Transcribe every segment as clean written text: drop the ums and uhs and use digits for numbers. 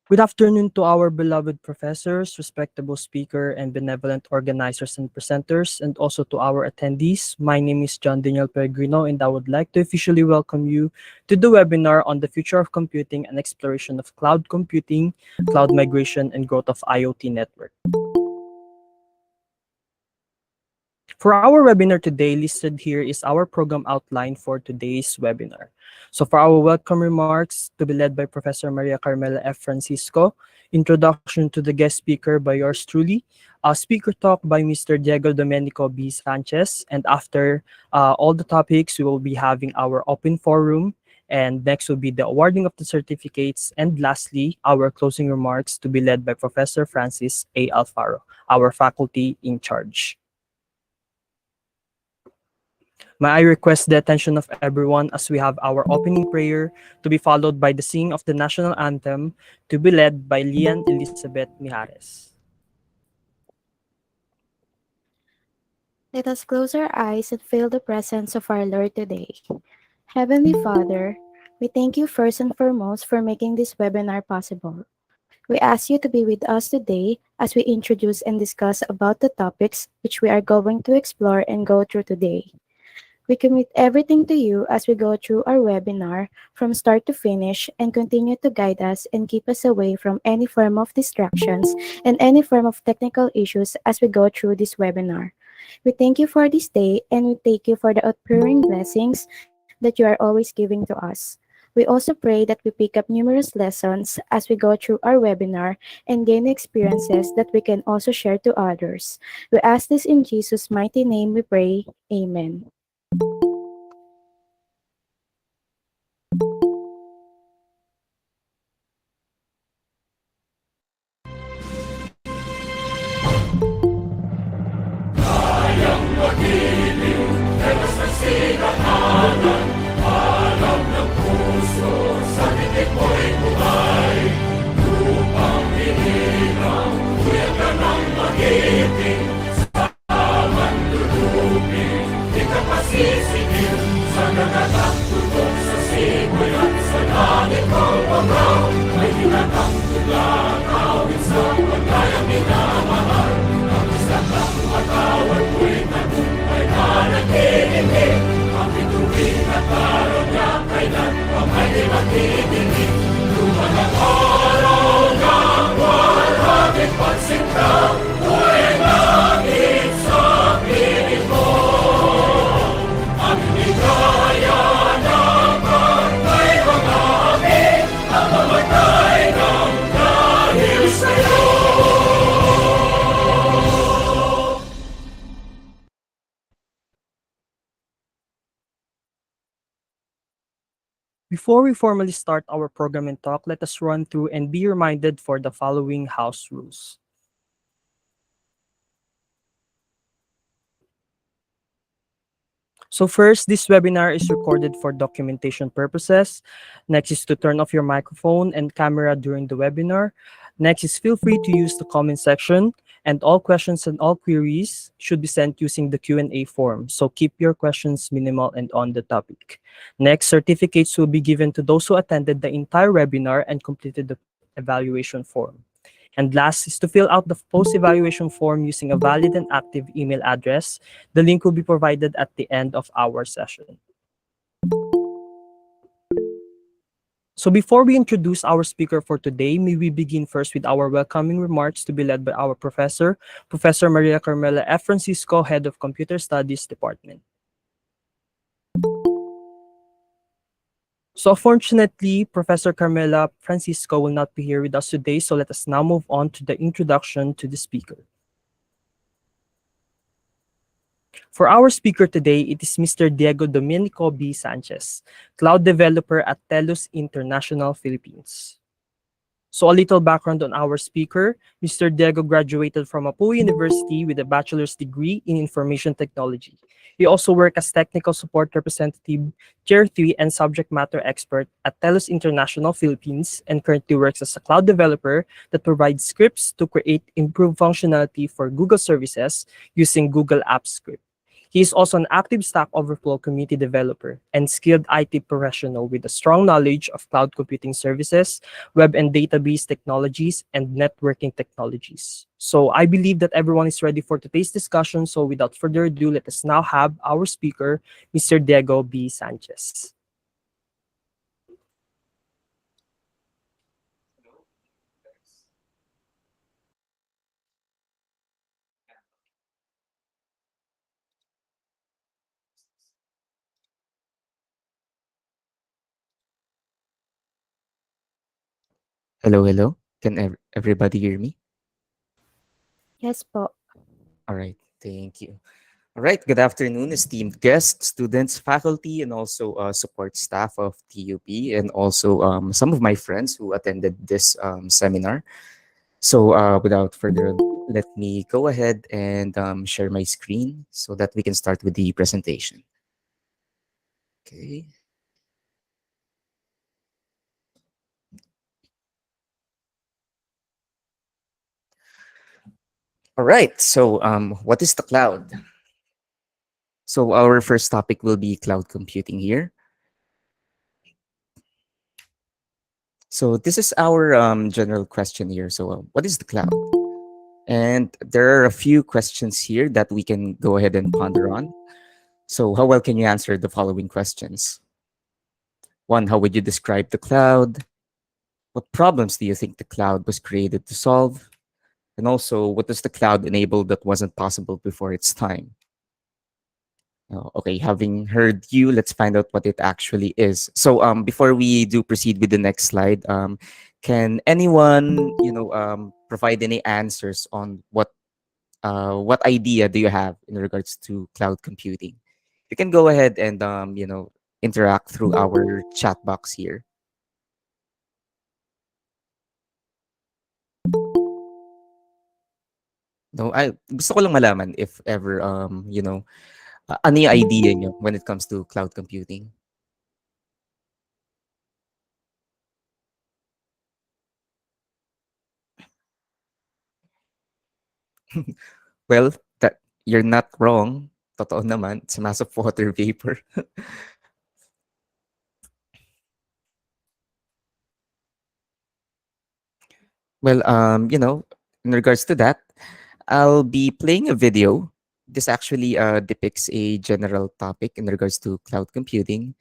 Good afternoon to our beloved professors, respectable speaker, and benevolent organizers and presenters, and also to our attendees. My name is John Daniel Peregrino, and I would like to officially welcome you to the webinar on the future of computing and exploration of cloud computing, cloud migration, and growth of IoT network. For our webinar today, listed here is our program outline for today's webinar. So for our welcome remarks to be led by Professor Maria Carmela F. Francisco, introduction to the guest speaker by yours truly, a speaker talk by Mr. Diego Domenico B. Sanchez, and after all the topics, we will be having our open forum, and next will be the awarding of the certificates, and lastly, our closing remarks to be led by Professor Francis A. Alfaro, our faculty in charge. May I request the attention of everyone as we have our opening prayer to be followed by the singing of the national anthem to be led by Lian Elizabeth Mijares. Let us close our eyes and feel the presence of our Lord today. Heavenly Father, we thank you first and foremost for making this webinar possible. We ask you to be with us today as we introduce and discuss about the topics which we are going to explore and go through today. We commit everything to you as we go through our webinar from start to finish and continue to guide us and keep us away from any form of distractions and any form of technical issues as we go through this webinar. We thank you for this day and we thank you for the outpouring blessings that you are always giving to us. We also pray that we pick up numerous lessons as we go through our webinar and gain experiences that we can also share to others. We ask this in Jesus' mighty name we pray. Amen. Before we formally start our program and talk, let us run through and be reminded for the following house rules. So first, this webinar is recorded for documentation purposes. Next is to turn off your microphone and camera during the webinar. Next is feel free to use the comment section, and all questions and all queries should be sent using the Q&A form. So keep your questions minimal and on the topic. Next, certificates will be given to those who attended the entire webinar and completed the evaluation form. And last is to fill out the post-evaluation form using a valid and active email address. The link will be provided at the end of our session. So before we introduce our speaker for today, may we begin first with our welcoming remarks to be led by our professor, Professor Maria Carmela F. Francisco, Head of Computer Studies Department. So unfortunately, Professor Carmela Francisco will not be here with us today, so let us now move on to the introduction to the speaker. For our speaker today, it is Mr. Diego Domenico B. Sanchez, Cloud Developer at TELUS International Philippines. So a little background on our speaker. Mr. Diego graduated from Apu University with a bachelor's degree in information technology. He also worked as technical support representative, tier 3 and subject matter expert at TELUS International Philippines, and currently works as a cloud developer that provides scripts to create improved functionality for Google services using Google Apps Script. He is also an active Stack Overflow community developer and skilled IT professional with a strong knowledge of cloud computing services, web and database technologies, and networking technologies. So I believe that everyone is ready for today's discussion. So without further ado, let us now have our speaker, Mr. Diego B. Sanchez. Hello, hello. Can everybody hear me? Yes po. All right, thank you. All right, good afternoon, esteemed guests, students, faculty, and also support staff of TUP, and also some of my friends who attended this seminar. So, without further ado, let me go ahead and share my screen so that we can start with the presentation. Okay. All right. So, what is the cloud? So, our first topic will be cloud computing here. So this is our general question here. So what is the cloud? And there are a few questions here that we can go ahead and ponder on. So how well can you answer the following questions? One, how would you describe the cloud? What problems do you think the cloud was created to solve? And also, what does the cloud enable that wasn't possible before its time? Okay, having heard you, let's find out what it actually is. So, before we do proceed with the next slide, can anyone, provide any answers on what idea do you have in regards to cloud computing? You can go ahead and, interact through our chat box here. No, I gusto ko lang malaman if ever, ano yung idea nyo when it comes to cloud computing? Well, that you're not wrong. Totoo naman, it's a mass of water vapor. Well, in regards to that, I'll be playing a video. This actually depicts a general topic in regards to cloud computing.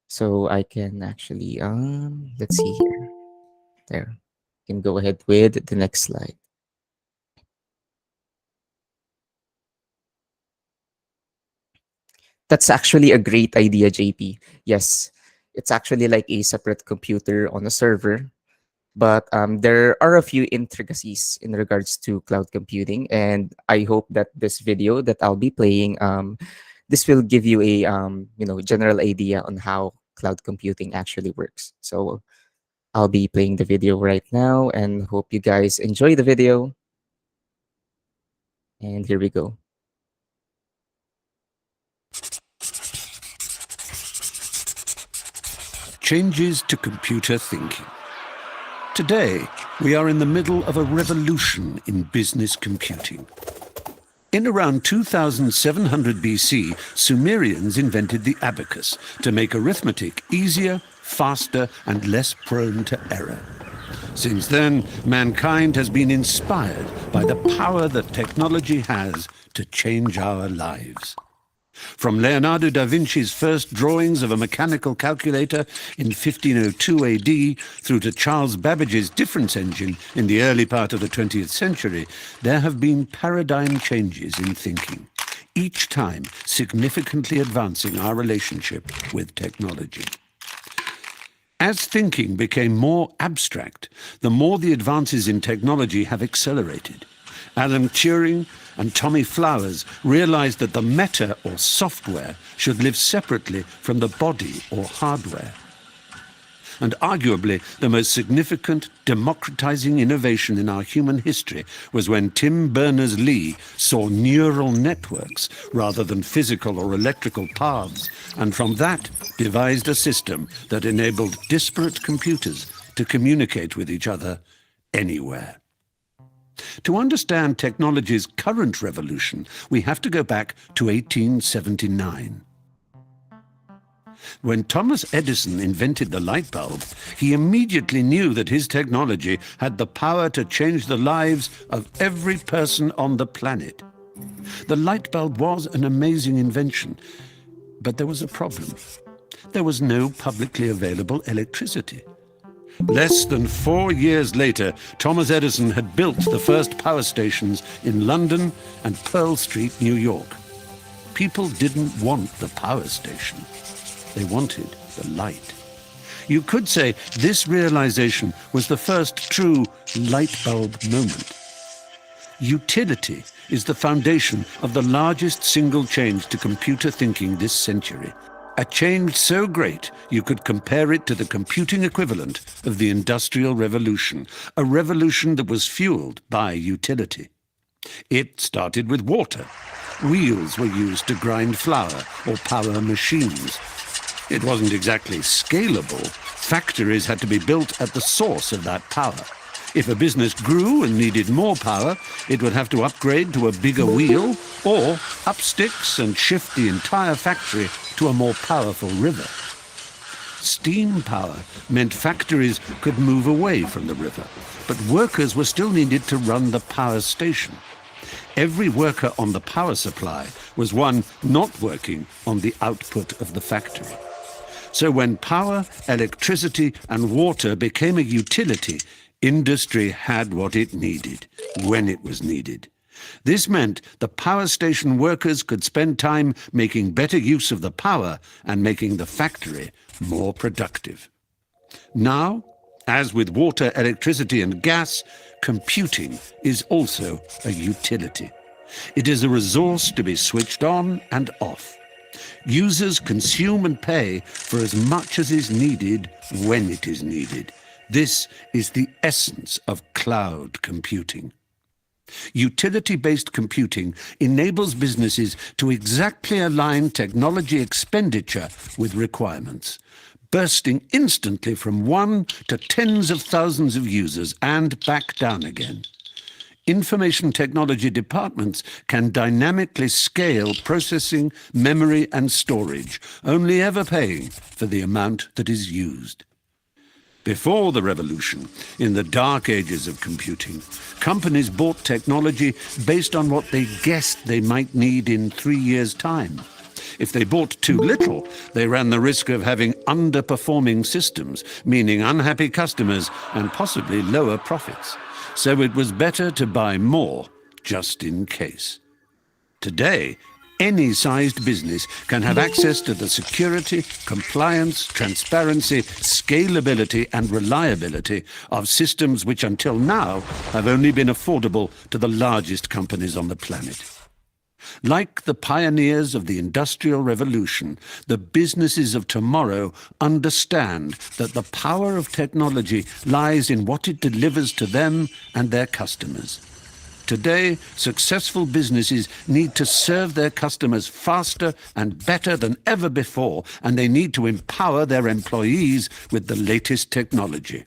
So I can actually, let's see here. There. You can go ahead with the next slide. That's actually a great idea, JP. Yes, it's actually like a separate computer on a server. But there are a few intricacies in regards to cloud computing, and I hope that this video that I'll be playing, this will give you a general idea on how cloud computing actually works. So I'll be playing the video right now, and hope you guys enjoy the video. And here we go. Changes to computer thinking. Today, we are in the middle of a revolution in business computing. In around 2700 BC, Sumerians invented the abacus to make arithmetic easier, faster, and less prone to error. Since then, mankind has been inspired by the power that technology has to change our lives. From Leonardo da Vinci's first drawings of a mechanical calculator in 1502 AD through to Charles Babbage's difference engine in the early part of the 20th century, there have been paradigm changes in thinking, each time significantly advancing our relationship with technology. As thinking became more abstract, the more the advances in technology have accelerated. Alan Turing and Tommy Flowers realized that the matter or software should live separately from the body or hardware. And arguably, the most significant democratizing innovation in our human history was when Tim Berners-Lee saw neural networks rather than physical or electrical paths, and from that devised a system that enabled disparate computers to communicate with each other anywhere. To understand technology's current revolution, we have to go back to 1879. When Thomas Edison invented the light bulb, he immediately knew that his technology had the power to change the lives of every person on the planet. The light bulb was an amazing invention, but there was a problem. There was no publicly available electricity. Less than 4 years later, Thomas Edison had built the first power stations in London and Pearl Street, New York. People didn't want the power station. They wanted the light. You could say this realization was the first true light bulb moment. Utility is the foundation of the largest single change to computer thinking this century. A change so great you could compare it to the computing equivalent of the Industrial Revolution, a revolution that was fueled by utility. It started with water. Wheels were used to grind flour or power machines. It wasn't exactly scalable. Factories had to be built at the source of that power. If a business grew and needed more power, it would have to upgrade to a bigger wheel or up sticks and shift the entire factory to a more powerful river. Steam power meant factories could move away from the river, but workers were still needed to run the power station. Every worker on the power supply was one not working on the output of the factory. So when power, electricity, and water became a utility, industry had what it needed, when it was needed. This meant the power station workers could spend time making better use of the power and making the factory more productive. Now, as with water, electricity, and gas, computing is also a utility. It is a resource to be switched on and off. Users consume and pay for as much as is needed when it is needed. This is the essence of cloud computing. Utility-based computing enables businesses to exactly align technology expenditure with requirements, bursting instantly from 1 to tens of thousands of users and back down again. Information technology departments can dynamically scale processing, memory, and storage, only ever paying for the amount that is used. Before the revolution, in the dark ages of computing, companies bought technology based on what they guessed they might need in 3 years' time. If they bought too little, they ran the risk of having underperforming systems, meaning unhappy customers and possibly lower profits. So it was better to buy more, just in case. Today, any sized business can have access to the security, compliance, transparency, scalability, and reliability of systems which until now have only been affordable to the largest companies on the planet. Like the pioneers of the Industrial Revolution, the businesses of tomorrow understand that the power of technology lies in what it delivers to them and their customers. Today, successful businesses need to serve their customers faster and better than ever before, and they need to empower their employees with the latest technology.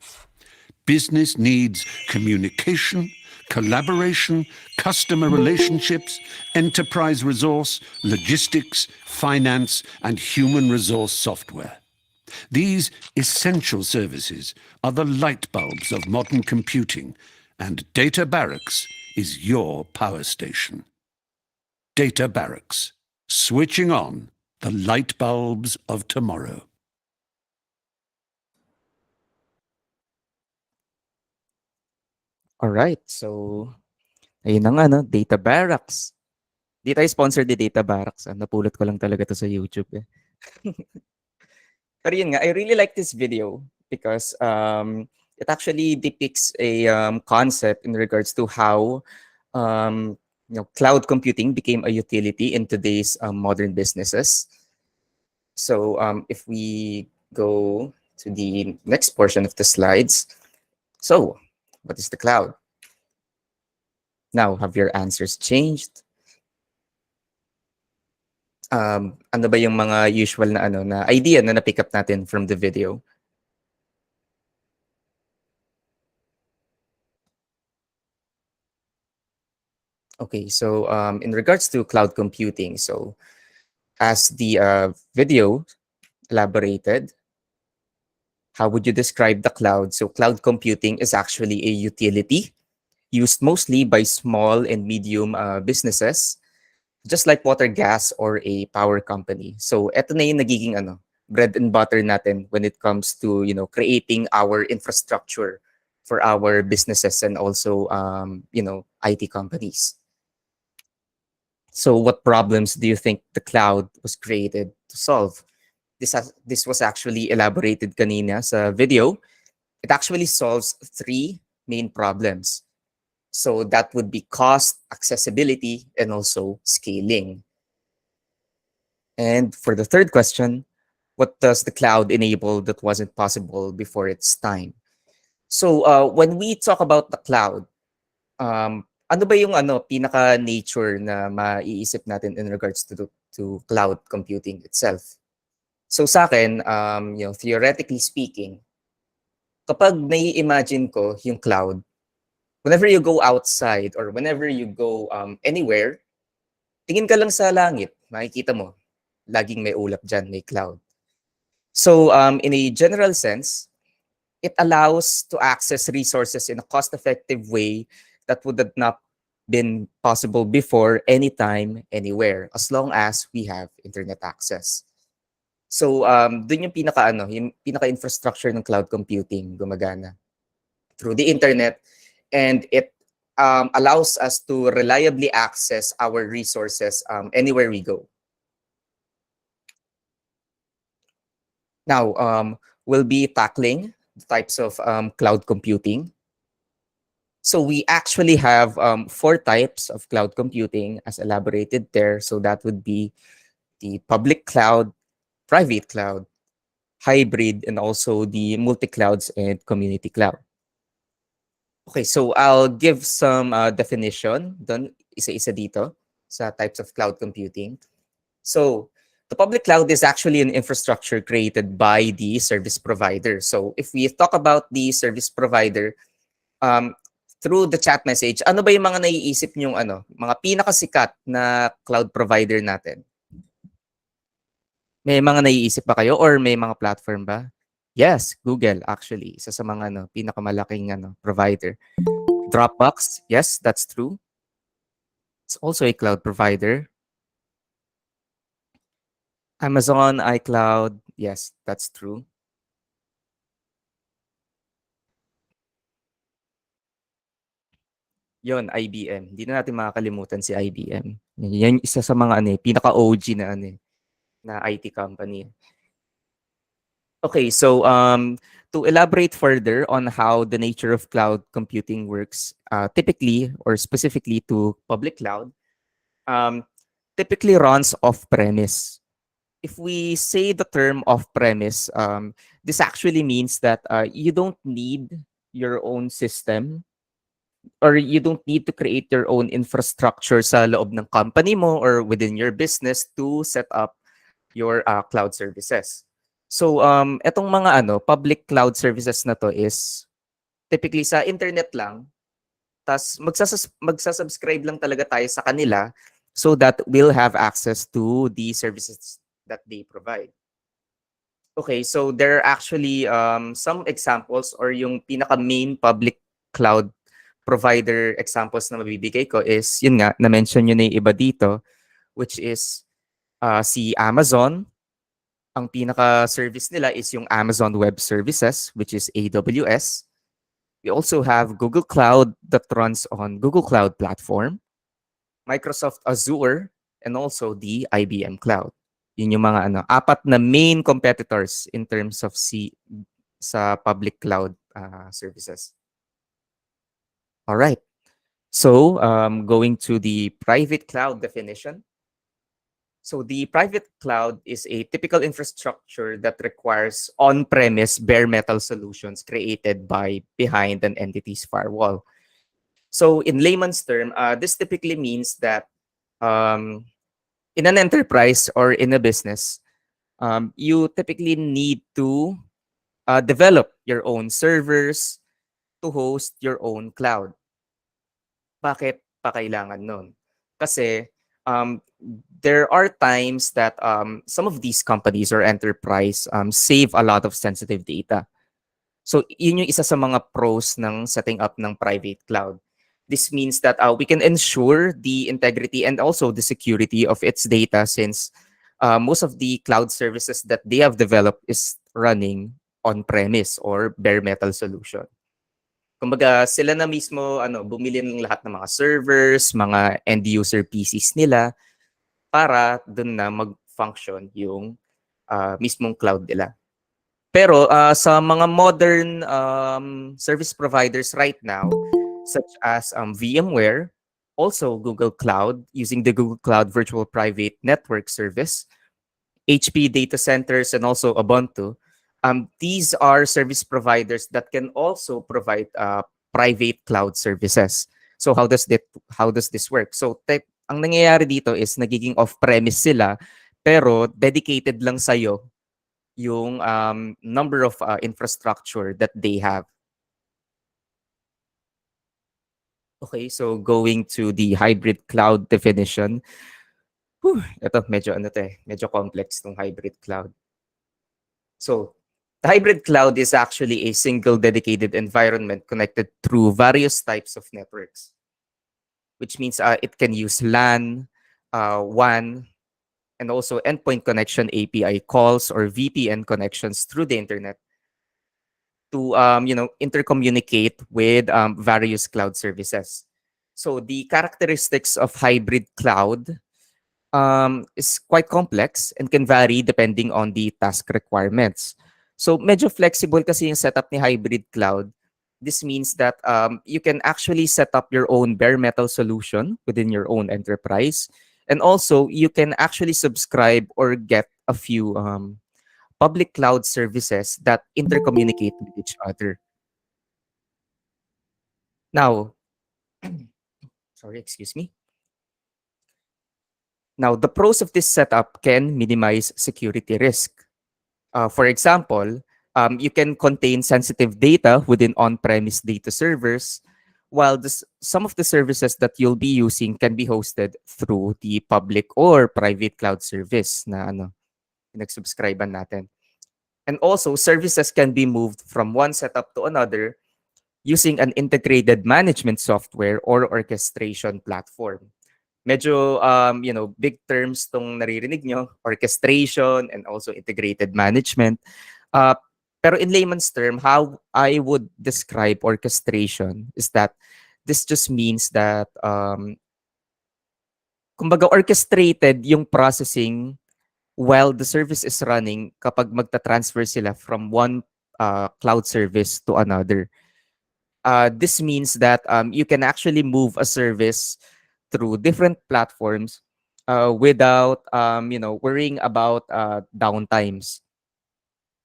Business needs communication, collaboration, customer relationships, enterprise resource, logistics, finance, and human resource software. These essential services are the light bulbs of modern computing, and Data Barracks is your power station. Data Barracks, switching on the light bulbs of tomorrow. Alright, so ayun na nga, no? Data Barracks. Di tayo sponsored ni Data Barracks. Napulot ko lang talaga to sa YouTube. Eh. Pero yun nga, I really like this video because it actually depicts a concept in regards to how cloud computing became a utility in today's modern businesses. So if we go to the next portion of the slides. So, what is the cloud? Now, have your answers changed? Ano ba yung mga usual na na idea na na-pick up natin from the video? Okay, so in regards to cloud computing, so as the video elaborated, how would you describe the cloud? So cloud computing is actually a utility used mostly by small and medium businesses, just like water, gas, or a power company. So eto na yung nagiging bread and butter natin when it comes to creating our infrastructure for our businesses and also IT companies. So what problems do you think the cloud was created to solve? This was actually elaborated kanina sa video. It actually solves three main problems. So that would be cost, accessibility, and also scaling. And for the third question, what does the cloud enable that wasn't possible before its time? So when we talk about the cloud, ano ba yung pinaka nature na maiisip natin in regards to cloud computing itself? So sa akin, theoretically speaking, kapag nai-imagine ko yung cloud, whenever you go outside or whenever you go anywhere, tingin ka lang sa langit, makikita mo, laging may ulap dyan, may cloud. So in a general sense, it allows to access resources in a cost-effective way that would have not been possible before, anytime, anywhere, as long as we have internet access. So dun yung yung pinaka-infrastructure ng cloud computing gumagana through the internet, and it allows us to reliably access our resources anywhere we go. Now, we'll be tackling the types of cloud computing. So we actually have four types of cloud computing as elaborated there. So that would be the public cloud, private cloud, hybrid, and also the multi-clouds and community cloud. Okay, so I'll give some definition dun isa-isa dito sa types of cloud computing. So the public cloud is actually an infrastructure created by the service provider. So if we talk about the service provider, through the chat message, ano ba yung mga naiisip niyong mga pinakasikat na cloud provider natin? May mga naiisip ba kayo or may mga platform ba? Yes, Google actually, isa sa mga pinakamalaking provider. Dropbox, yes, that's true. It's also a cloud provider. Amazon, iCloud, yes, that's true. Yon, IBM. Hindi na natin makakalimutan si IBM. Yan isa sa mga pinaka-OG na na IT company. Okay, so to elaborate further on how the nature of cloud computing works, typically or specifically to public cloud, typically runs off-premise. If we say the term off-premise, this actually means that you don't need your own system or you don't need to create your own infrastructure sa loob ng company mo or within your business to set up your cloud services. So etong mga public cloud services na to is typically sa internet lang, tas magsasubscribe lang talaga tayo sa kanila so that we'll have access to the services that they provide. Okay, so there are actually some examples or yung pinaka main public cloud provider examples na mabibigay ko is yun nga, na-mention yun na yung iba dito, which is si Amazon. Ang pinaka-service nila is yung Amazon Web Services, which is AWS. We also have Google Cloud that runs on Google Cloud Platform, Microsoft Azure, and also the IBM Cloud. Yun yung mga apat na main competitors in terms of sa public cloud services. All right. So going to the private cloud definition. So the private cloud is a typical infrastructure that requires on-premise bare metal solutions created by behind an entity's firewall. So in layman's term, this typically means that in an enterprise or in a business, you typically need to develop your own servers to host your own cloud. Bakit? pa kailangan nun. Kasi there are times that some of these companies or enterprise save a lot of sensitive data. So yun yung isa sa mga pros ng setting up ng private cloud. This means that we can ensure the integrity and also the security of its data, since most of the cloud services that they have developed is running on-premise or bare metal solution. Kumbaga, sila na mismo bumili ng lahat ng mga servers, mga end user PCs nila para dun na mag-function yung mismong cloud nila. Pero sa mga modern service providers right now, such as VMware, also Google Cloud, using the Google Cloud Virtual Private Network Service, HP data centers, and also Ubuntu, these are service providers that can also provide private cloud services. So how does this work? So ang nangyayari dito is nagiging off-premise sila, pero dedicated lang sa'yo yung number of infrastructure that they have. Okay, so going to the hybrid cloud definition. Ito medyo complex tong hybrid cloud. So, the hybrid cloud is actually a single dedicated environment connected through various types of networks, which means it can use LAN, WAN, and also endpoint connection API calls or VPN connections through the internet to intercommunicate with various cloud services. So the characteristics of hybrid cloud is quite complex and can vary depending on the task requirements. So medyo flexible kasi yung setup ni hybrid cloud. This means that you can actually set up your own bare metal solution within your own enterprise. And also, you can actually subscribe or get a few public cloud services that intercommunicate with each other. Now, sorry, excuse me. Now, the pros of this setup can minimize security risk. For example, you can contain sensitive data within on-premise data servers, while some of the services that you'll be using can be hosted through the public or private cloud service na pinagsubscribean natin. And also, services can be moved from one setup to another using an integrated management software or orchestration platform. Medyo, big terms tong naririnig nyo, orchestration and also integrated management. Pero in layman's term, how I would describe orchestration is that this just means that, kumbaga orchestrated yung processing while the service is running kapag magta-transfer sila from one cloud service to another. This means that you can actually move a service through different platforms without worrying about downtimes.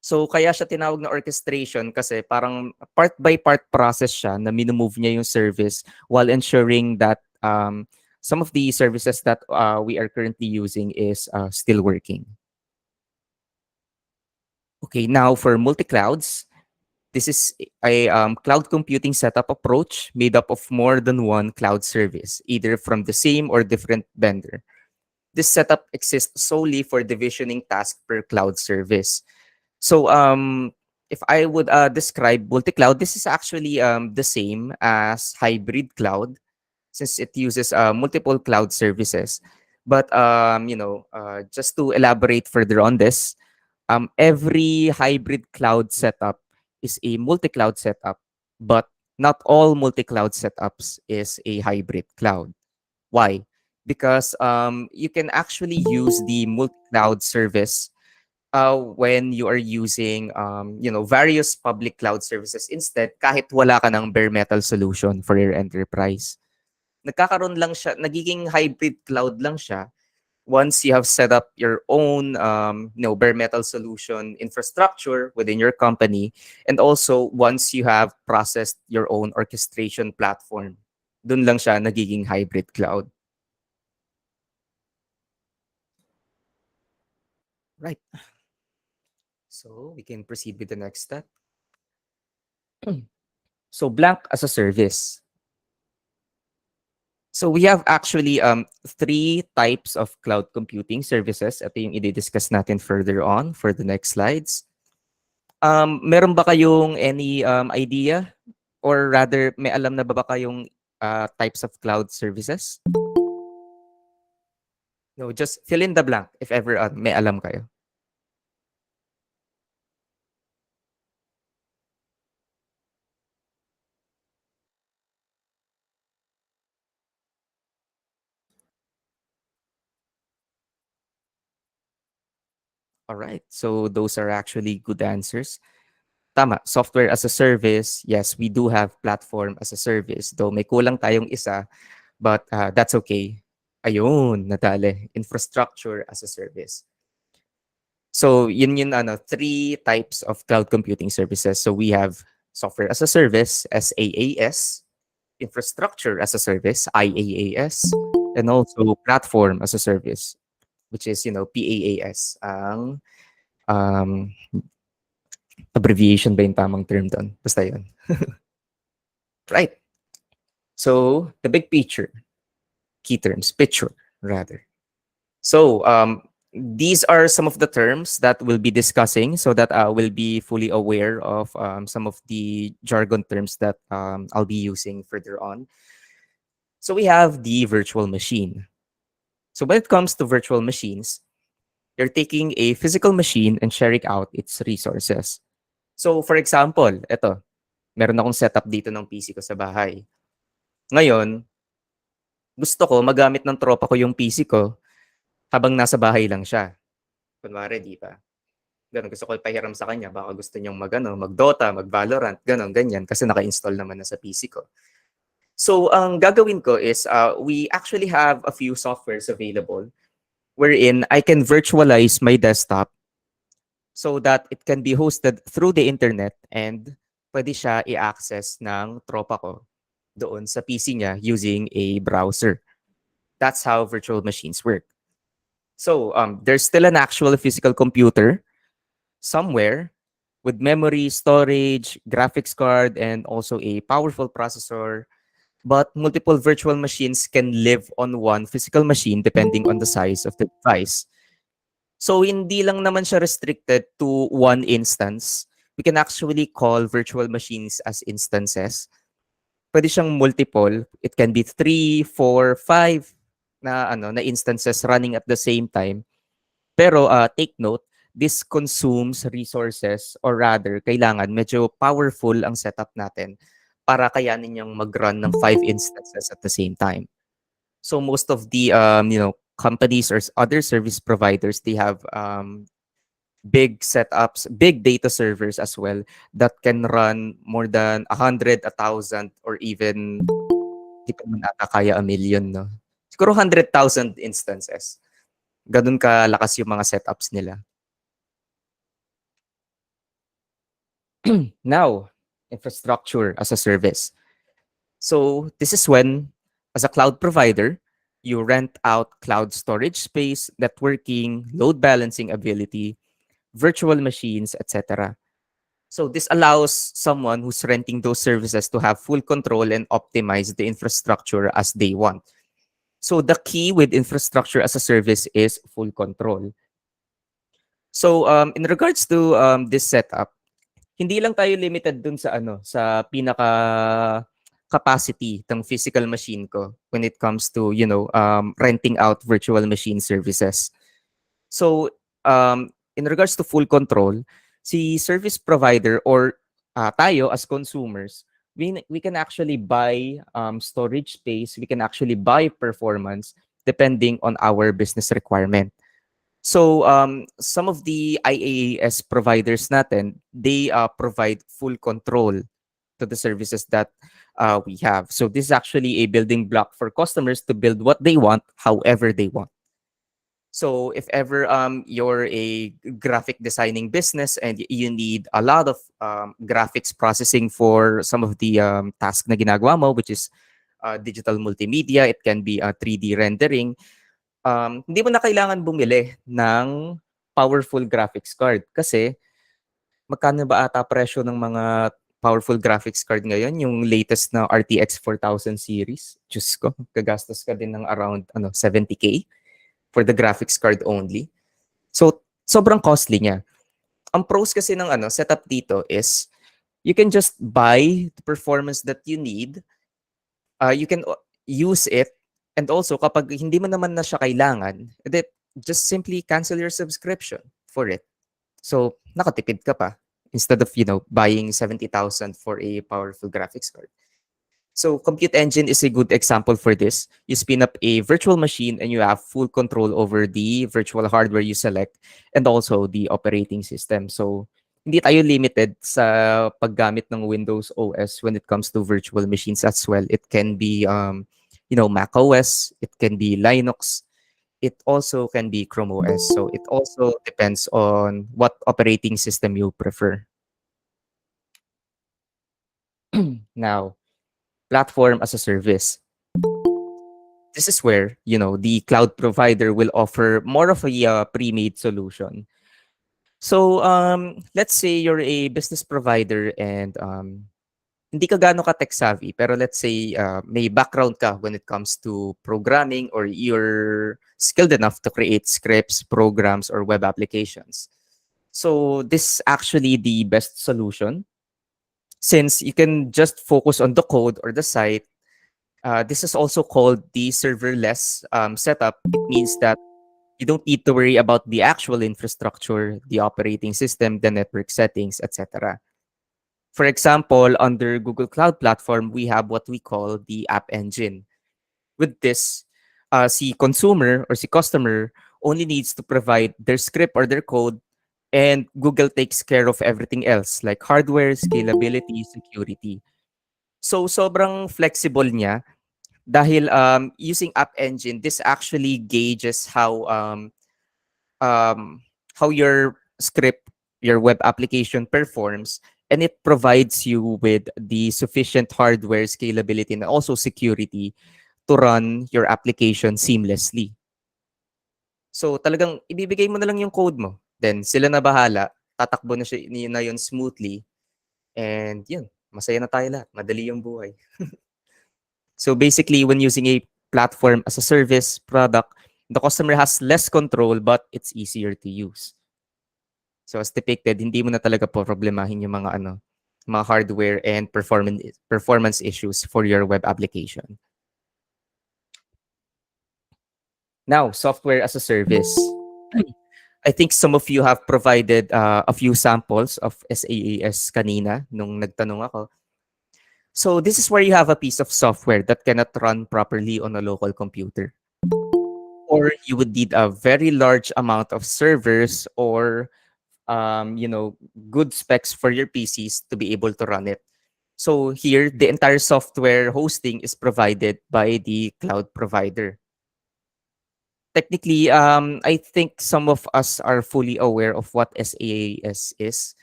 So kaya siya tinawag na orchestration kasi parang part by part process siya na minumove niya yung service while ensuring that some of the services that we are currently using is still working. Okay, now for multi-clouds, this is a cloud computing setup approach made up of more than one cloud service, either from the same or different vendor. This setup exists solely for divisioning tasks per cloud service. So if I would describe multi-cloud, this is actually the same as hybrid cloud since it uses multiple cloud services. But just to elaborate further on this, every hybrid cloud setup is a multi-cloud setup, but not all multi-cloud setups is a hybrid cloud. Why? Because you can actually use the multi-cloud service when you are using various public cloud services instead kahit wala ka ng bare metal solution for your enterprise. Nagkakaroon lang siya, nagiging hybrid cloud lang siya once you have set up your own bare metal solution infrastructure within your company, and also once you have processed your own orchestration platform. Dun lang siya nagiging hybrid cloud. Right. So we can proceed with the next step. So blank as a service. So we have actually three types of cloud computing services. Ito yung i-discuss natin further on for the next slides. Meron ba kayong any idea, or rather may alam na ba kayong types of cloud services? No, just fill in the blank if ever may alam kayo. All right. So those are actually good answers. Tama, software as a service. Yes, we do have platform as a service. Though may kulang tayong isa, but that's okay. Ayun, nadali. Infrastructure as a service. So yun ano, three types of cloud computing services. So we have software as a service, SaaS, infrastructure as a service, IaaS, and also platform as a service, which is, PaaS. Ang um, abbreviation ba yung tamang term doon? Basta yun. Right. So the big picture, key terms, picture rather. So these are some of the terms that we'll be discussing, so that we'll be fully aware of some of the jargon terms that I'll be using further on. So we have the virtual machine. So when it comes to virtual machines, you're taking a physical machine and sharing out its resources. So for example, ito, meron akong setup dito ng PC ko sa bahay. Ngayon, gusto ko magamit ng tropa ko yung PC ko habang nasa bahay lang siya. Kunwari, di ba? Ganun, gusto ko ipahiram sa kanya. Baka gusto niyang mag-Dota, mag-Valorant, ganun, ganyan. Kasi naka-install naman na sa PC ko. So, ang gagawin ko is, we actually have a few softwares available wherein I can virtualize my desktop so that it can be hosted through the internet and pwede siya i-access ng tropa ko doon sa PC niya using a browser. That's how virtual machines work. So there's still an actual physical computer somewhere with memory, storage, graphics card, and also a powerful processor. But multiple virtual machines can live on one physical machine depending on the size of the device. So hindi lang naman siya restricted to one instance. We can actually call virtual machines as instances. Pwede siyang multiple. It can be 3, 4, 5 na instances running at the same time. Pero take note, this consumes resources, or rather kailangan medyo powerful ang setup natin para kayanin niyang mag-run ng 5 instances at the same time. So most of the companies or other service providers, they have big setups, big data servers as well that can run more than 100, 1,000, or even di pa naman ata kaya a million, no? Siguro 100,000 instances. Ganun kalakas yung mga setups nila. Now, infrastructure as a service. So this is when, as a cloud provider, you rent out cloud storage space, networking, load balancing ability, virtual machines, etc. So this allows someone who's renting those services to have full control and optimize the infrastructure as they want. So the key with infrastructure as a service is full control. So in regards to this setup, hindi lang tayo limited dun sa pinaka capacity ng physical machine ko when it comes to renting out virtual machine services. So in regards to full control, si service provider or tayo as consumers, we can actually buy storage space, we can actually buy performance depending on our business requirement. So some of the IaaS providers natin, they provide full control to the services that we have. So this is actually a building block for customers to build what they want, however they want. So if ever you're a graphic designing business and you need a lot of graphics processing for some of the tasks na ginagawa mo, which is digital multimedia, it can be 3D rendering, hindi mo na kailangan bumili ng powerful graphics card kasi magkano ba ata presyo ng mga powerful graphics card ngayon, yung latest na RTX 4000 series. Diyos ko, gagastos ka din ng around 70K for the graphics card only. So, sobrang costly niya. Ang pros kasi ng setup dito is you can just buy the performance that you need. You can use it, and also kapag hindi mo naman na siya kailangan, then just simply cancel your subscription for it. So, nakatipid ka pa instead of, buying 70,000 for a powerful graphics card. So, Compute Engine is a good example for this. You spin up a virtual machine and you have full control over the virtual hardware you select and also the operating system. So, hindi tayo limited sa paggamit ng Windows OS when it comes to virtual machines as well. It can be, Mac OS, it can be Linux, it also can be Chrome OS. So, it also depends on what operating system you prefer. Now, platform as a service. This is where, the cloud provider will offer more of a pre-made solution. So, let's say you're a business provider and hindi ka gaano ka tech savvy, pero let's say may background ka when it comes to programming, or you're skilled enough to create scripts, programs, or web applications. So, this is actually the best solution since you can just focus on the code or the site. This is also called the serverless setup. It means that you don't need to worry about the actual infrastructure, the operating system, the network settings, etc. For example, under Google Cloud Platform, we have what we call the App Engine. With this, si consumer or si customer only needs to provide their script or their code, and Google takes care of everything else like hardware, scalability, security. So sobrang flexible niya dahil using App Engine, this actually gauges how your script, your web application performs, and it provides you with the sufficient hardware, scalability, and also security to run your application seamlessly. So talagang ibibigay mo na lang yung code mo. Then sila na bahala, tatakbo na siya na yun smoothly. And yun, masaya na tayo lahat. Madali yung buhay. So basically, when using a platform as a service product, the customer has less control but it's easier to use. So as depicted, hindi mo na talaga po problemahin yung mga hardware and performance issues for your web application. Now, software as a service. I think some of you have provided a few samples of SaaS kanina nung nagtanong ako. So this is where you have a piece of software that cannot run properly on a local computer. Or you would need a very large amount of servers or good specs for your PCs to be able to run it. So here, the entire software hosting is provided by the cloud provider. Technically, I think some of us are fully aware of what SaaS is.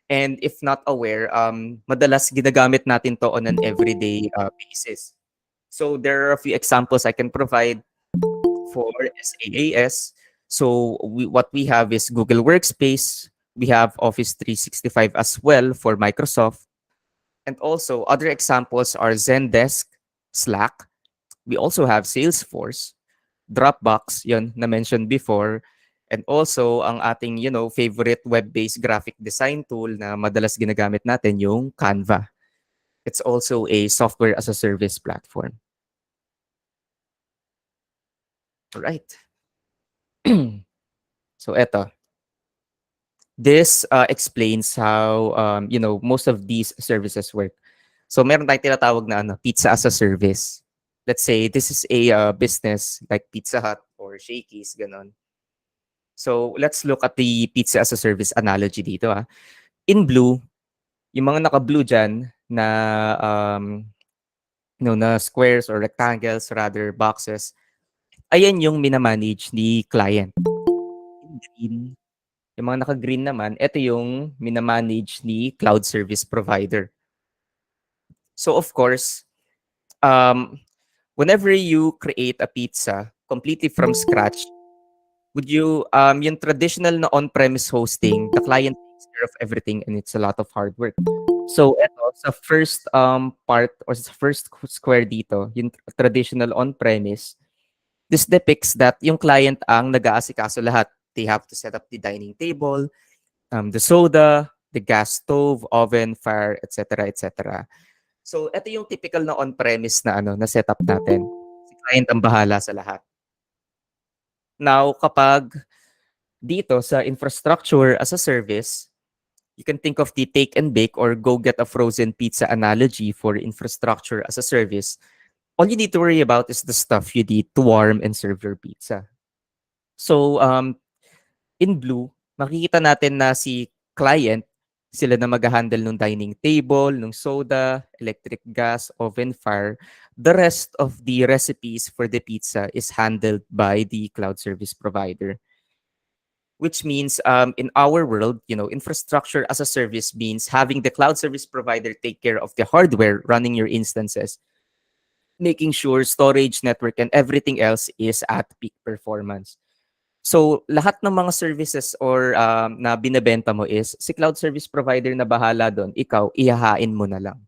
And if not aware, madalas ginagamit natin to on an everyday basis. So there are a few examples I can provide for SaaS. So what we have is Google Workspace. We have Office 365 as well for Microsoft. And also other examples are Zendesk, Slack. We also have Salesforce, Dropbox, yun na mentioned before. And also ang ating, favorite web-based graphic design tool na madalas ginagamit natin, yung Canva. It's also a software as a service platform. All right. So eto. This explains how most of these services work. So meron tayong tinatawag na pizza as a service. Let's say this is a business like Pizza Hut or Shakey's, ganon. So let's look at the pizza as a service analogy dito. In blue, yung mga naka-blue dyan na na squares or rectangles, rather boxes, ayan yung minamanage ni client. In green, yung mga naka-green naman, ito yung minamanage ni cloud service provider. So of course, whenever you create a pizza completely from scratch, would you, yung traditional na on-premise hosting, the client takes care of everything and it's a lot of hard work. So eto sa first part or sa first square dito, yung traditional on-premise, this depicts that yung client ang nag-aasikaso lahat. They have to set up the dining table, the soda, the gas stove, oven, fire, etc., etc. So ito yung typical na on-premise na na setup natin. Si client ang bahala sa lahat. Now, kapag dito sa infrastructure as a service, you can think of the take and bake or go get a frozen pizza analogy for infrastructure as a service. All you need to worry about is the stuff you need to warm and serve your pizza. So, in blue, makikita natin na si client, sila na mag-handle ng dining table, ng soda, electric gas, oven, fire. The rest of the recipes for the pizza is handled by the cloud service provider. Which means in our world, infrastructure as a service means having the cloud service provider take care of the hardware running your instances, making sure storage, network, and everything else is at peak performance. So, lahat ng mga services or na binebenta mo is si cloud service provider na bahala doon, ikaw, ihahain mo na lang.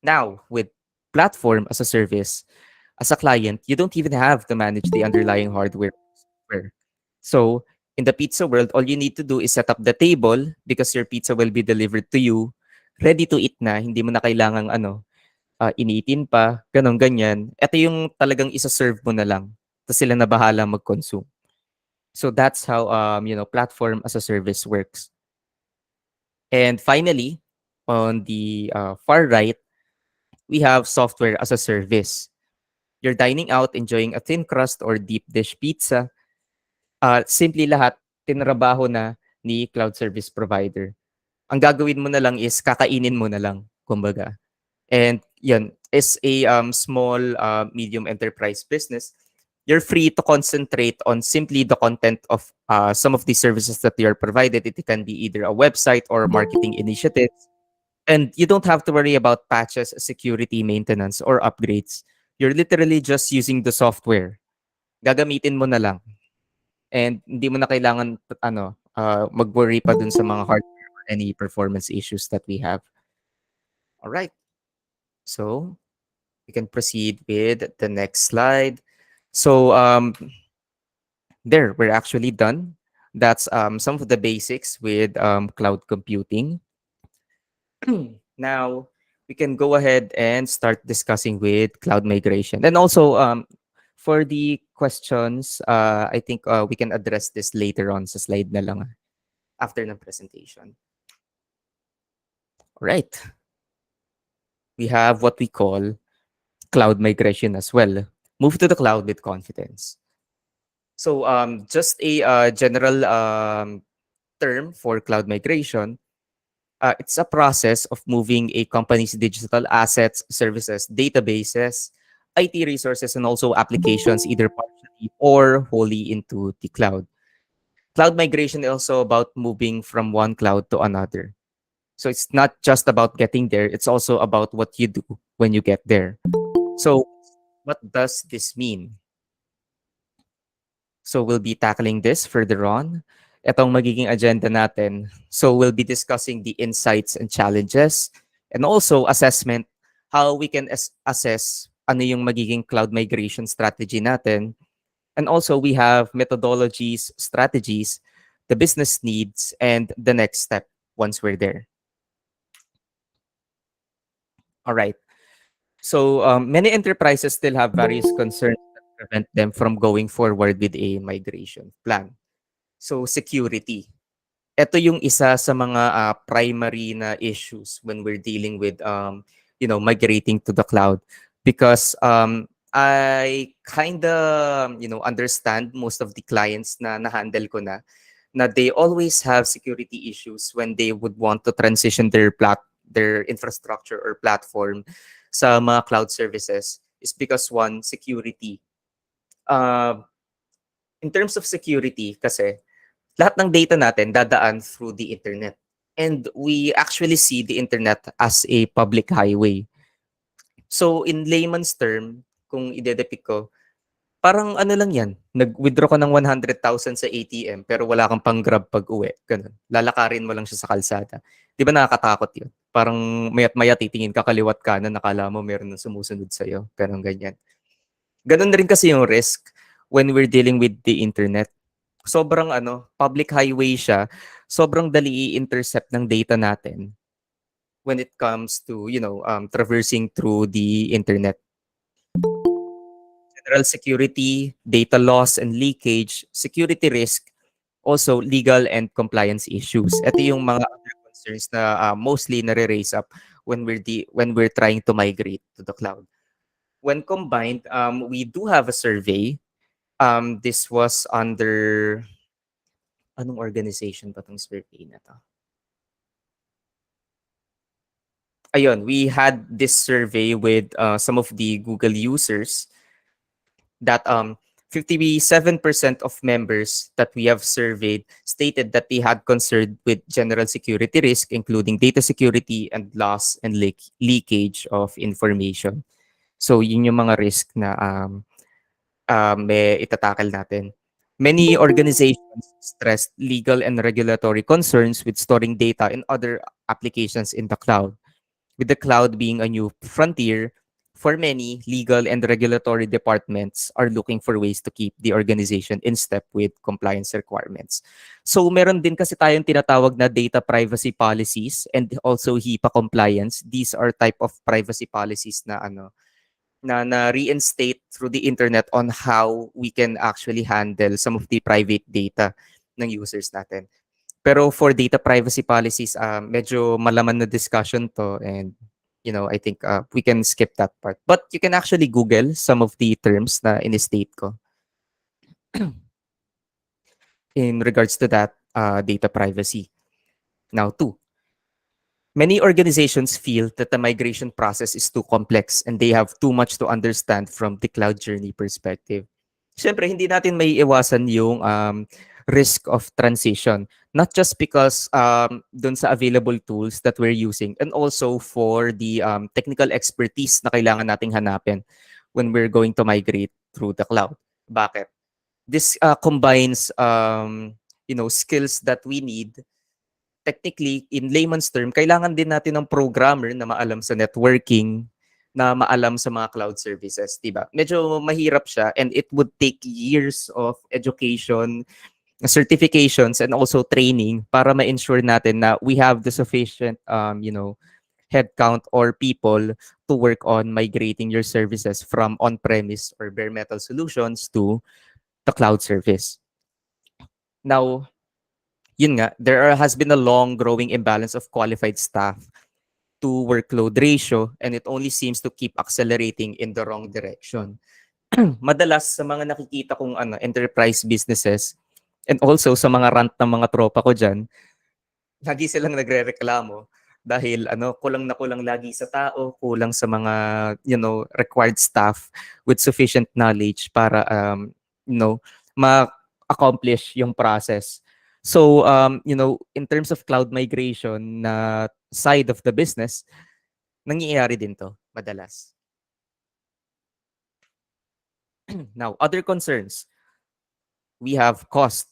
Now, with platform as a service, as a client, you don't even have to manage the underlying hardware. So, in the pizza world, all you need to do is set up the table because your pizza will be delivered to you, ready to eat na, hindi mo na kailangang iniitin pa, ganun, ganyan. Ito yung talagang isa-serve mo na lang. Tapos sila na bahala mag-consume. So that's how, platform as a service works. And finally, on the far right, we have software as a service. You're dining out, enjoying a thin crust or deep dish pizza. Simply lahat, tinrabaho na ni cloud service provider. Ang gagawin mo na lang is kakainin mo na lang, kumbaga. And yan, is a small, medium enterprise business, you're free to concentrate on simply the content of some of the services that you're provided. It can be either a website or marketing initiatives. And you don't have to worry about patches, security, maintenance, or upgrades. You're literally just using the software. Gagamitin mo na lang. And hindi mo na kailangan mag-worry pa dun sa mga hardware or any performance issues that we have. All right. So we can proceed with the next slide. So there, we're actually done. That's some of the basics with cloud computing. Now we can go ahead and start discussing with cloud migration. And also for the questions, I think we can address this later on sa slide na lang after ng presentation. All right. We have what we call cloud migration as well. Move to the cloud with confidence. So just a general term for cloud migration, it's a process of moving a company's digital assets, services, databases, IT resources, and also applications either partially or wholly into the cloud. Cloud migration is also about moving from one cloud to another. So it's not just about getting there, it's also about what you do when you get there. So what does this mean? So we'll be tackling this further on. Itong magiging agenda natin. So we'll be discussing the insights and challenges and also assessment, how we can assess ano yung magiging cloud migration strategy natin. And also we have methodologies, strategies, the business needs, and the next step once we're there. All right. So many enterprises still have various concerns that prevent them from going forward with a migration plan. So security. Ito yung isa sa mga primary na issues when we're dealing with migrating to the cloud, because I kind of understand most of the clients na handle ko na they always have security issues when they would want to transition their infrastructure or platform sa mga cloud services, is because one, security. In terms of security kasi, lahat ng data natin dadaan through the internet. And we actually see the internet as a public highway. So in layman's term, kung ide-depict ko, parang ano lang yan, nag-withdraw ka ng 100,000 sa ATM pero wala kang pang-grab pag-uwi, gano'n. Lalakarin mo lang siya sa kalsada. 'Di ba nakakatakot 'yun? Parang maya't-maya titingin ka kaliwa't kanan, akala mo meron ng sumusunod sa'yo, gano'n, ganyan. Gano'n rin kasi yung risk when we're dealing with the internet. Sobrang ano, public highway siya, sobrang dali i-intercept ng data natin when it comes to, traversing through the internet. General security, data loss and leakage, security risk, also legal and compliance issues. Ito yung mga other concerns na mostly nare-raise up when we're trying to migrate to the cloud. When combined, we do have a survey. This was under anong organization ba tong survey na to? Ayun, we had this survey with some of the Google users that 57% of members that we have surveyed stated that they had concern with general security risk, including data security and loss and leakage of information. So yun yung mga risk na may itatakal natin. Many organizations stressed legal and regulatory concerns with storing data and other applications in the cloud. With the cloud being a new frontier, for many, legal and regulatory departments are looking for ways to keep the organization in step with compliance requirements. So meron din kasi tayong tinatawag na data privacy policies and also HIPAA compliance. These are type of privacy policies na na reinstate through the internet on how we can actually handle some of the private data ng users natin. Pero for data privacy policies, medyo malaman na discussion to, and I think we can skip that part. But you can actually Google some of the terms na in-state ko in regards to that data privacy. Now, two, many organizations feel that the migration process is too complex and they have too much to understand from the cloud journey perspective. Siyempre, hindi natin may iwasan yung risk of transition. Not just because dun sa available tools that we're using, and also for the technical expertise na kailangan nating hanapin when we're going to migrate through the cloud. Bakit? This combines skills that we need. Technically, in layman's term, kailangan din natin ng programmer na maalam sa networking, na maalam sa mga cloud services, di ba? Medyo mahirap siya, and it would take years of education, certifications, and also training para ma-ensure natin na we have the sufficient, headcount or people to work on migrating your services from on-premise or bare metal solutions to the cloud service. Now, yun nga, has been a long growing imbalance of qualified staff to workload ratio, and it only seems to keep accelerating in the wrong direction. Madalas sa mga nakikita kong enterprise businesses, and also sa mga rant ng mga tropa ko dyan, lagi silang nagre-reklamo dahil kulang na kulang lagi sa tao, kulang sa mga required staff with sufficient knowledge para ma-accomplish yung process. So in terms of cloud migration na side of the business, nangyayari din to madalas. Now, other concerns. We have cost.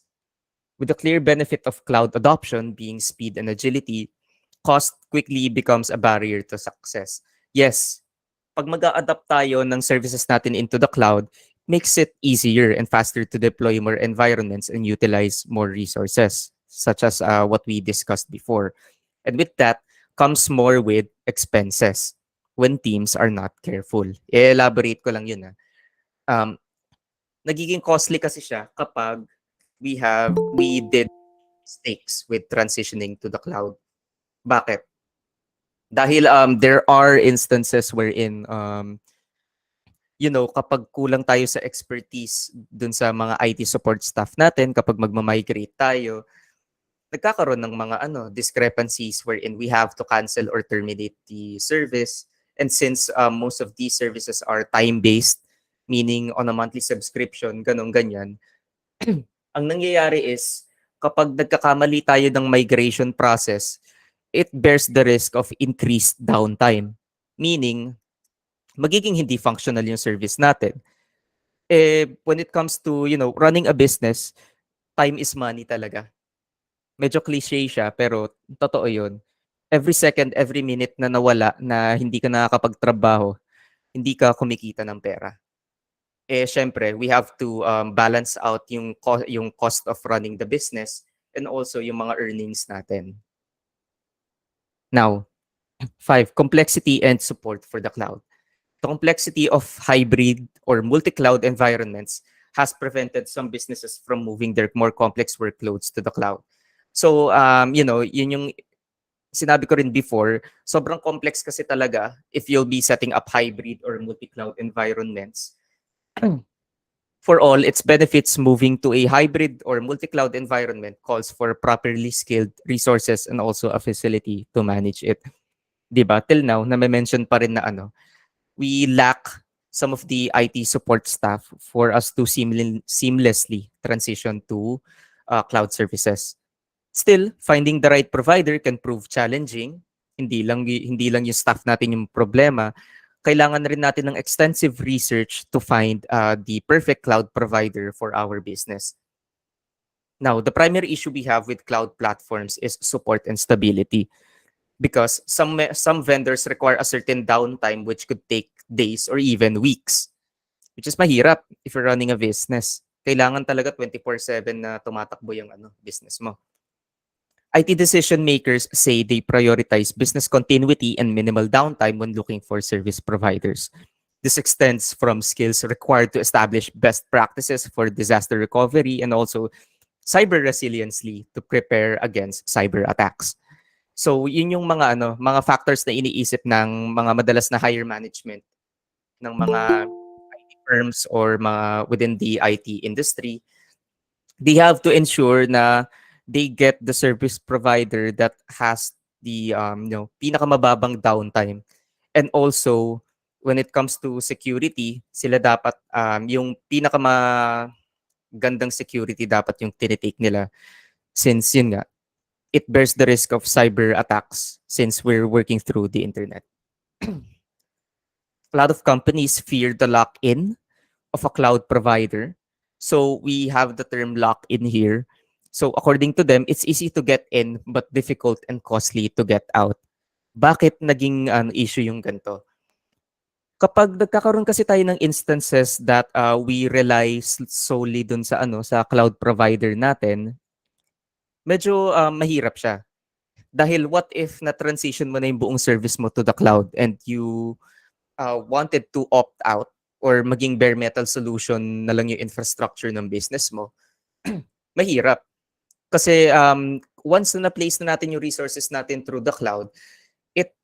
With the clear benefit of cloud adoption being speed and agility, cost quickly becomes a barrier to success. Yes, pag mag-a-adapt tayo ng services natin into the cloud, makes it easier and faster to deploy more environments and utilize more resources, such as what we discussed before. And with that comes more with expenses when teams are not careful. I-elaborate ko lang yun. Nagiging costly kasi siya kapag we did mistakes with transitioning to the cloud. Bakit? Dahil there are instances wherein kapag kulang tayo sa expertise dun sa mga IT support staff natin, kapag magma-migrate tayo, nagkakaroon ng mga discrepancies wherein we have to cancel or terminate the service. And since most of these services are time-based, meaning on a monthly subscription, ganyan, ang nangyayari is kapag nagkakamali tayo ng migration process, it bears the risk of increased downtime. Meaning, magiging hindi functional yung service natin. when it comes to, running a business, time is money talaga. Medyo cliche siya, pero totoo yun. Every second, every minute na nawala na hindi ka nakakapagtrabaho, hindi ka kumikita ng pera. Syempre, we have to balance out yung cost of running the business and also yung mga earnings natin. Now, 5, complexity and support for the cloud. The complexity of hybrid or multi-cloud environments has prevented some businesses from moving their more complex workloads to the cloud. So, yun yung sinabi ko rin before, sobrang complex kasi talaga if you'll be setting up hybrid or multi-cloud environments. For all its benefits, moving to a hybrid or multi-cloud environment calls for properly skilled resources and also a facility to manage it. Diba? Till now, na-mention pa rin na we lack some of the IT support staff for us to seamlessly transition to cloud services. Still, finding the right provider can prove challenging. Hindi lang yung staff natin yung problema. Kailangan rin natin ng extensive research to find the perfect cloud provider for our business. Now, the primary issue we have with cloud platforms is support and stability, because some vendors require a certain downtime which could take days or even weeks, which is mahirap if you're running a business. Kailangan talaga 24/7 na tumatakbo yung business mo. IT decision makers say they prioritize business continuity and minimal downtime when looking for service providers. This extends from skills required to establish best practices for disaster recovery and also cyber resiliency to prepare against cyber attacks. So, yun yung mga factors na iniisip ng mga madalas na higher management ng mga IT firms or mga within the IT industry. They have to ensure na they get the service provider that has the pinakamababang downtime. And also, when it comes to security, sila dapat yung pinakamagandang security dapat yung tinitake nila, since yun nga, it bears the risk of cyber attacks since we're working through the internet. A lot of companies fear the lock-in of a cloud provider. So we have the term lock-in here. So according to them, it's easy to get in but difficult and costly to get out. Bakit naging issue yung ganito? Kapag nagkakaroon kasi tayo ng instances that we rely solely dun sa sa cloud provider natin, medyo mahirap siya. Dahil what if na-transition mo na yung buong service mo to the cloud and you wanted to opt out or maging bare metal solution na lang yung infrastructure ng business mo, mahirap. Kasi once na na-place na natin yung resources natin through the cloud, it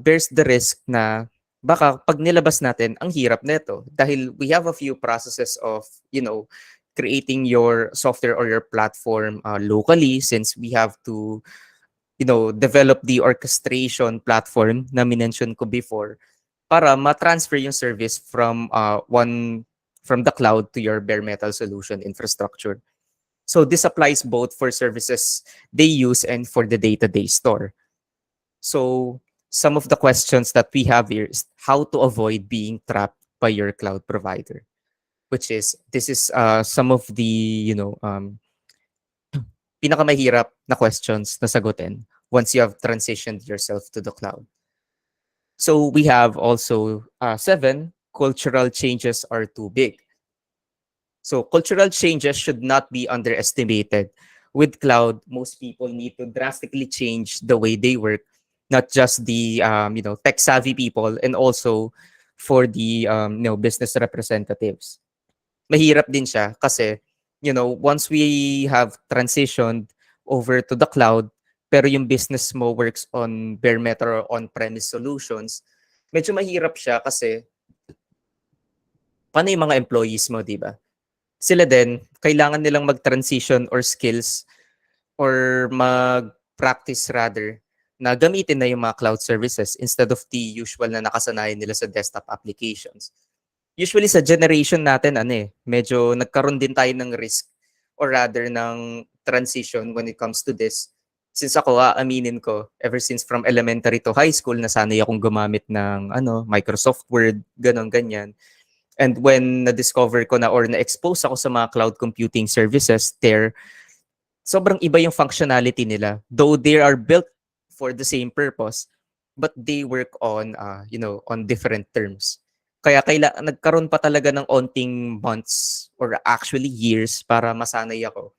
bears the risk na baka pag nilabas natin, ang hirap nito. Dahil we have a few processes of, creating your software or your platform locally, since we have to, develop the orchestration platform na minention ko before para ma-transfer yung service from the cloud to your bare metal solution infrastructure. So this applies both for services they use and for the day-to-day store. So some of the questions that we have here is how to avoid being trapped by your cloud provider, which is, this is some of the, pinakamahirap na questions na sagutin once you have transitioned yourself to the cloud. So we have also 7, cultural changes are too big. So cultural changes should not be underestimated. With cloud, most people need to drastically change the way they work, not just the tech-savvy people, and also for the business representatives. Mahirap din siya kasi once we have transitioned over to the cloud, pero yung business mo works on bare metal or on-premise solutions, medyo mahirap siya kasi paano yung mga employees mo, di ba? Sila din, kailangan nilang mag-transition or skills or mag-practice rather na gamitin na yung mga cloud services instead of the usual na nakasanayan nila sa desktop applications. Usually sa generation natin, medyo nagkaroon din tayo ng risk or rather ng transition when it comes to this. Since ako, aminin ko, ever since from elementary to high school, nasanay akong gumamit ng Microsoft Word, ganyan. And when na-discover ko na or na-expose ako sa mga cloud computing services there, sobrang iba yung functionality nila. Though they are built for the same purpose, but they work on, on different terms. Kaya nagkaroon pa talaga ng onting months or actually years para masanay ako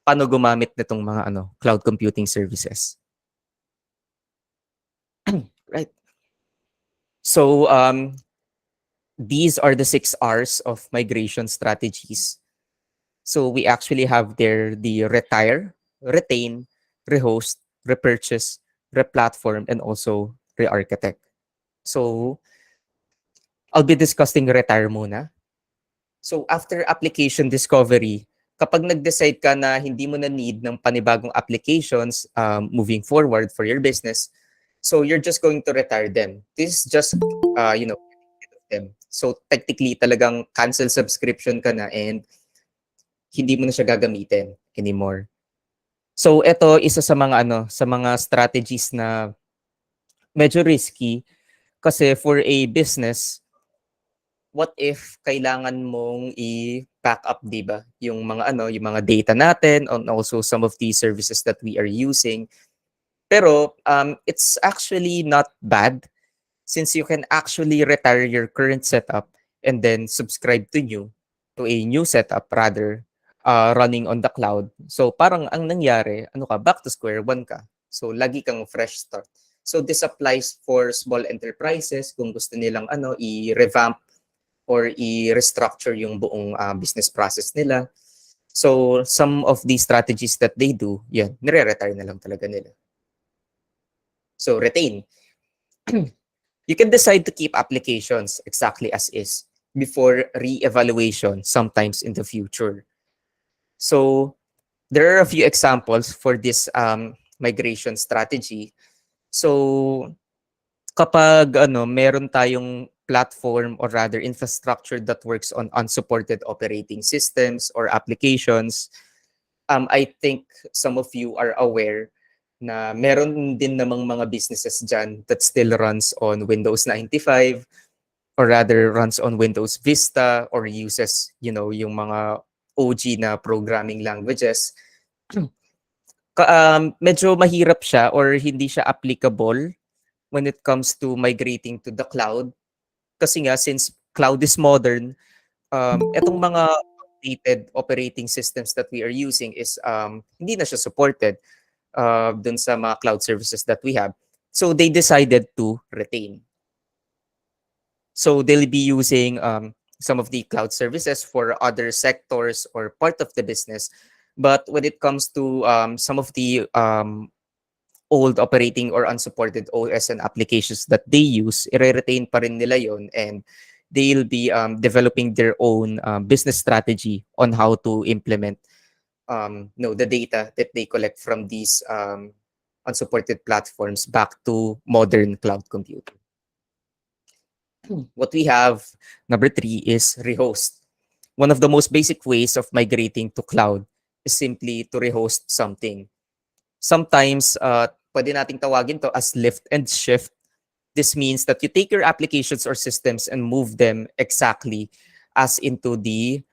paano gumamit nitong mga cloud computing services. Right. So these are the 6 R's of migration strategies. So we actually have there the retire, retain, rehost, repurchase, replatform, and also re-architect. So I'll be discussing retire muna. So after application discovery, kapag nag-decide ka na hindi mo na need ng panibagong applications moving forward for your business, so you're just going to retire them. This is just, them. So technically talagang cancel subscription ka na and hindi mo na siya gagamitin anymore. So ito isa sa mga strategies na medyo risky kasi for a business, what if kailangan mong i-back up, 'di ba? Yung mga data natin and also some of the services that we are using. Pero it's actually not bad since you can actually retire your current setup and then subscribe to a new setup rather running on the cloud. So parang ang nangyari, back to square one ka. So lagi kang fresh start. So this applies for small enterprises kung gusto nilang i-revamp or i-restructure yung buong business process nila. So some of the strategies that they do, yan, nire-retire na lang talaga nila. So retain. You can decide to keep applications exactly as is before re-evaluation sometimes in the future. So there are a few examples for this migration strategy. So kapag meron tayong platform or rather infrastructure that works on unsupported operating systems or applications, I think some of you are aware na meron din namang mga businesses dyan that still runs on Windows 95 or rather runs on Windows Vista or uses, yung mga OG na programming languages. Medyo mahirap siya or hindi siya applicable when it comes to migrating to the cloud. Kasi nga, since cloud is modern, etong mga outdated operating systems that we are using is hindi na siya supported dun sa mga cloud services that we have. So they decided to retain. So they'll be using some of the cloud services for other sectors or part of the business. But when it comes to some of the old operating or unsupported OS and applications that they use, i-retain pa rin nila yon and they'll be developing their own business strategy on how to implement the data that they collect from these unsupported platforms back to modern cloud computing. What we have, number 3, is rehost. One of the most basic ways of migrating to cloud is simply to rehost something. Sometimes, pwede nating tawagin to as lift and shift. This means that you take your applications or systems and move them exactly as into the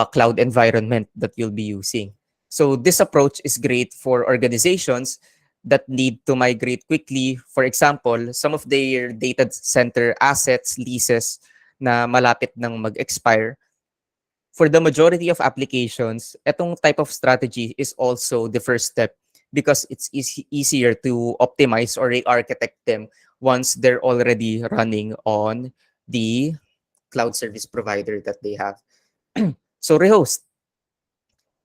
cloud environment that you'll be using. So this approach is great for organizations that need to migrate quickly. For example, some of their data center assets, leases na malapit nang mag-expire. For the majority of applications, etong type of strategy is also the first step because it's easier to optimize or re-architect them once they're already running on the cloud service provider that they have. So rehost.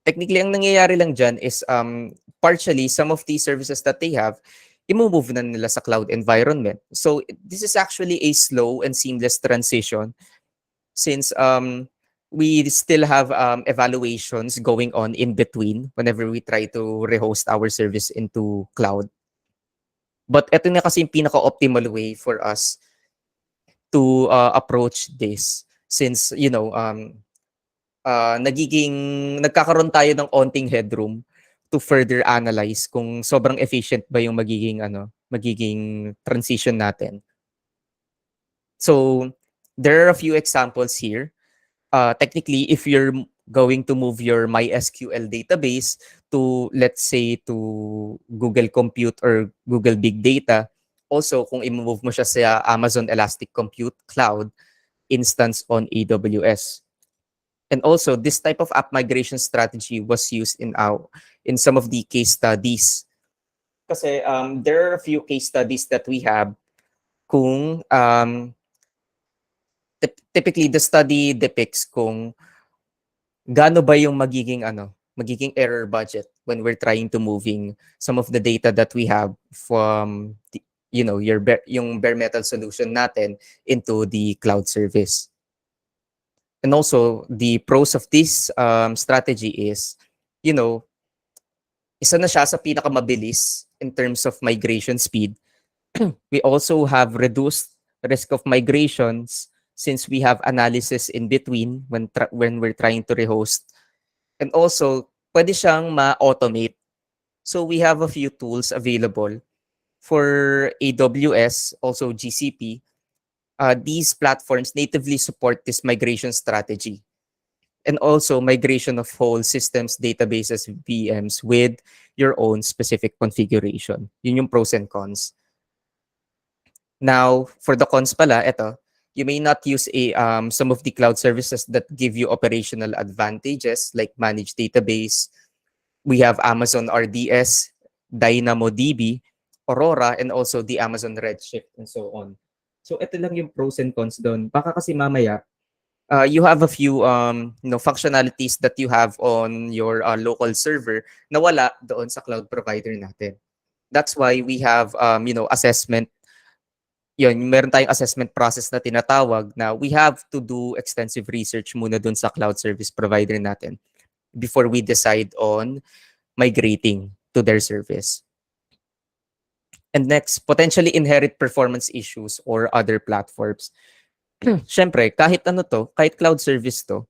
Technically, ang nangyayari lang dyan is partially some of the services that they have, i-move na nila sa cloud environment. So this is actually a slow and seamless transition since we still have evaluations going on in between whenever we try to rehost our service into cloud. But ito na kasi yung pinaka-optimal way for us to approach this since, nagkakaroon tayo ng onting headroom to further analyze kung sobrang efficient ba yung magiging transition natin. So, There are a few examples here. Technically, if you're going to move your MySQL database to, let's say, to Google Compute or Google Big Data, also kung i-move mo siya sa Amazon Elastic Compute Cloud instance on AWS. And also, this type of app migration strategy was used in some of the case studies. Kasi there are a few case studies that we have kung typically the study depicts kung gaano ba yung magiging error budget when we're trying to moving some of the data that we have from yung bare metal solution natin into the cloud service. And also the pros of this strategy is, you know, isa na siya sa pinakamabilis in terms of migration speed. We also have reduced risk of migrations since we have analysis in between when we're trying to rehost. And also, pwede siyang ma-automate. So we have a few tools available for AWS, also GCP. These platforms natively support this migration strategy. And also migration of whole systems, databases, VMs with your own specific configuration. Yun yung pros and cons. Now, for the cons pala, eto, you may not use some of the cloud services that give you operational advantages like managed database. We have Amazon RDS, DynamoDB, Aurora, and also the Amazon Redshift and so on. So ito lang yung pros and cons doon. Baka kasi mamaya, you have a few functionalities that you have on your local server na wala doon sa cloud provider natin. That's why we have assessment. Meron tayong assessment process na tinatawag na we have to do extensive research muna dun sa cloud service provider natin before we decide on migrating to their service. And next, potentially inherent performance issues or other platforms. Siyempre, kahit cloud service to,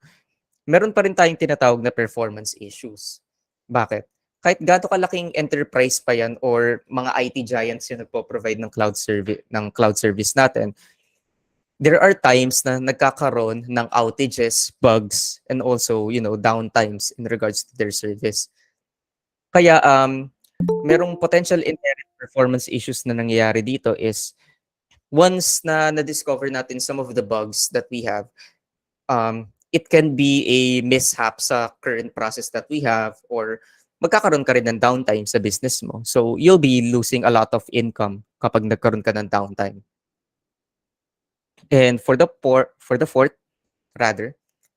meron pa rin tayong tinatawag na performance issues. Bakit? Kahit gaano kalaking enterprise pa yan or mga IT giants yung nagpo-provide ng cloud service natin, there are times na nagkakaroon ng outages, bugs, and also, downtimes in regards to their service. Kaya merong potential inherent performance issues na nangyayari dito is once na na-discover natin some of the bugs that we have, it can be a mishap sa current process that we have or magkakaroon ka rin ng downtime sa business mo. So, you'll be losing a lot of income kapag nagkaroon ka ng downtime. And for the fourth,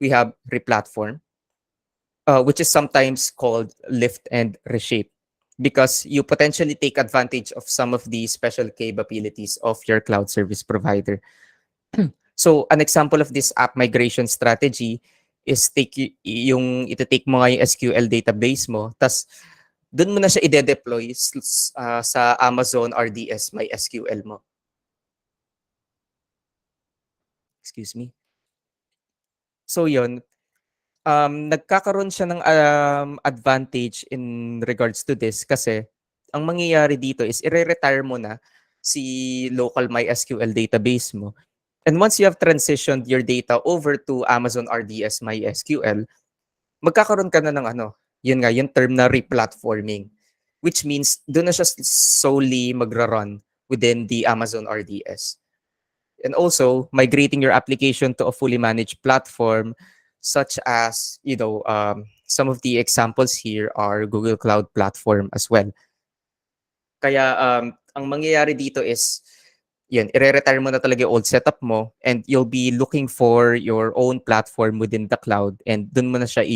we have replatform, which is sometimes called lift and reshape because you potentially take advantage of some of the special capabilities of your cloud service provider. So, an example of this app migration strategy is ito-take mo nga yung SQL database mo, tas doon mo na siya ide-deploy sa Amazon RDS MySQL mo. Excuse me. So yun, nagkakaroon siya ng advantage in regards to this kasi ang mangyayari dito is i-retire mo na si local MySQL database mo. And once you have transitioned your data over to Amazon RDS MySQL, magkakaroon ka na ng yung term na replatforming, which means doon na siya solely magra-run within the Amazon RDS. And also, migrating your application to a fully managed platform, such as, some of the examples here are Google Cloud Platform as well. Kaya, ang mangyayari dito is, i-retire mo na talaga yung old setup mo and you'll be looking for your own platform within the cloud and dun mo na siya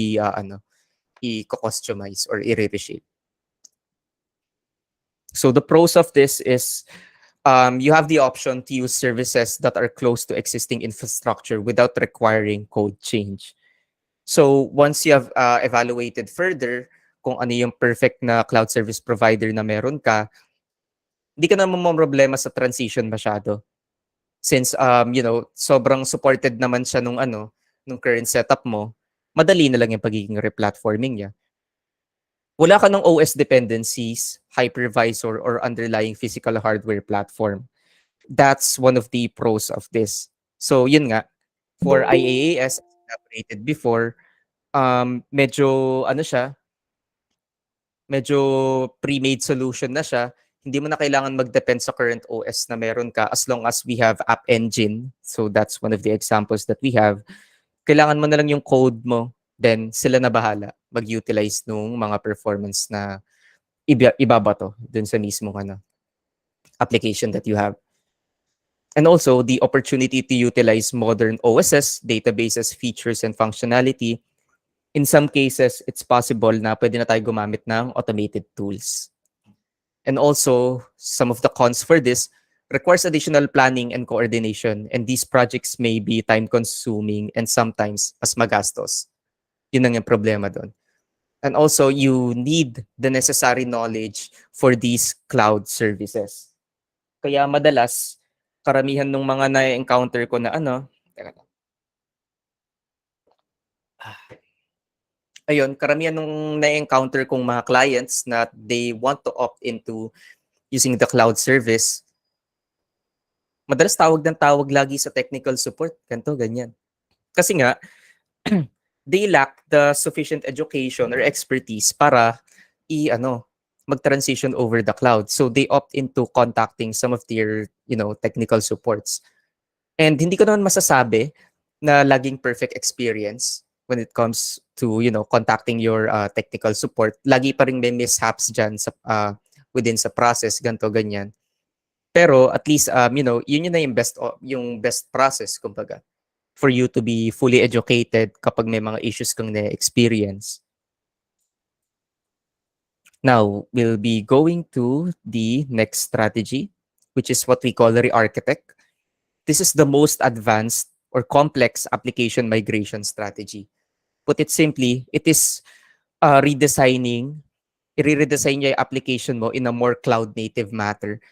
i-customize or i-reshape. So the pros of this is you have the option to use services that are close to existing infrastructure without requiring code change. So once you have evaluated further kung ano yung perfect na cloud service provider na meron ka, hindi ka na problema sa transition masyado. Since, sobrang supported naman siya nung current setup mo, madali na lang yung pagiging replatforming niya. Wala ka ng OS dependencies, hypervisor, or underlying physical hardware platform. That's one of the pros of this. So yun nga, for IaaS, as elaborated before, medyo ano siya, medyo pre-made solution na siya. Hindi mo na kailangan mag-depend sa current OS na meron ka as long as we have App Engine. So that's one of the examples that we have. Kailangan mo na lang yung code mo, then sila na bahala mag-utilize nung mga performance na ibabato dun sa mismong ano, application that you have. And also, the opportunity to utilize modern OSs, databases, features, and functionality. In some cases, it's possible na pwede na tayo gumamit ng automated tools. And also, some of the cons for this requires additional planning and coordination, and these projects may be time-consuming and sometimes mas magastos. Yun ang yung problema doon. And also, you need the necessary knowledge for these cloud services. Kaya madalas, karamihan ng mga na-encounter ko na ano, teka lang. Ayun, karamihan nung na-encounter kong mga clients na they want to opt into using the cloud service, madalas tawag ng tawag lagi sa technical support, ganito, ganyan. Kasi nga, they lack the sufficient education or expertise para mag-transition over the cloud. So they opt into contacting some of their, technical supports. And hindi ko naman masasabi na laging perfect experience when it comes to, contacting your technical support. Lagi pa rin may mishaps dyan sa, within sa process, ganto ganyan. Pero at least, yun na yung best process, kumbaga, for you to be fully educated kapag may mga issues kang na-experience. Now, we'll be going to the next strategy, which is what we call re-architect. This is the most advanced or complex application migration strategy. Put it simply, it is i-redesign niya yung application mo in a more cloud-native manner.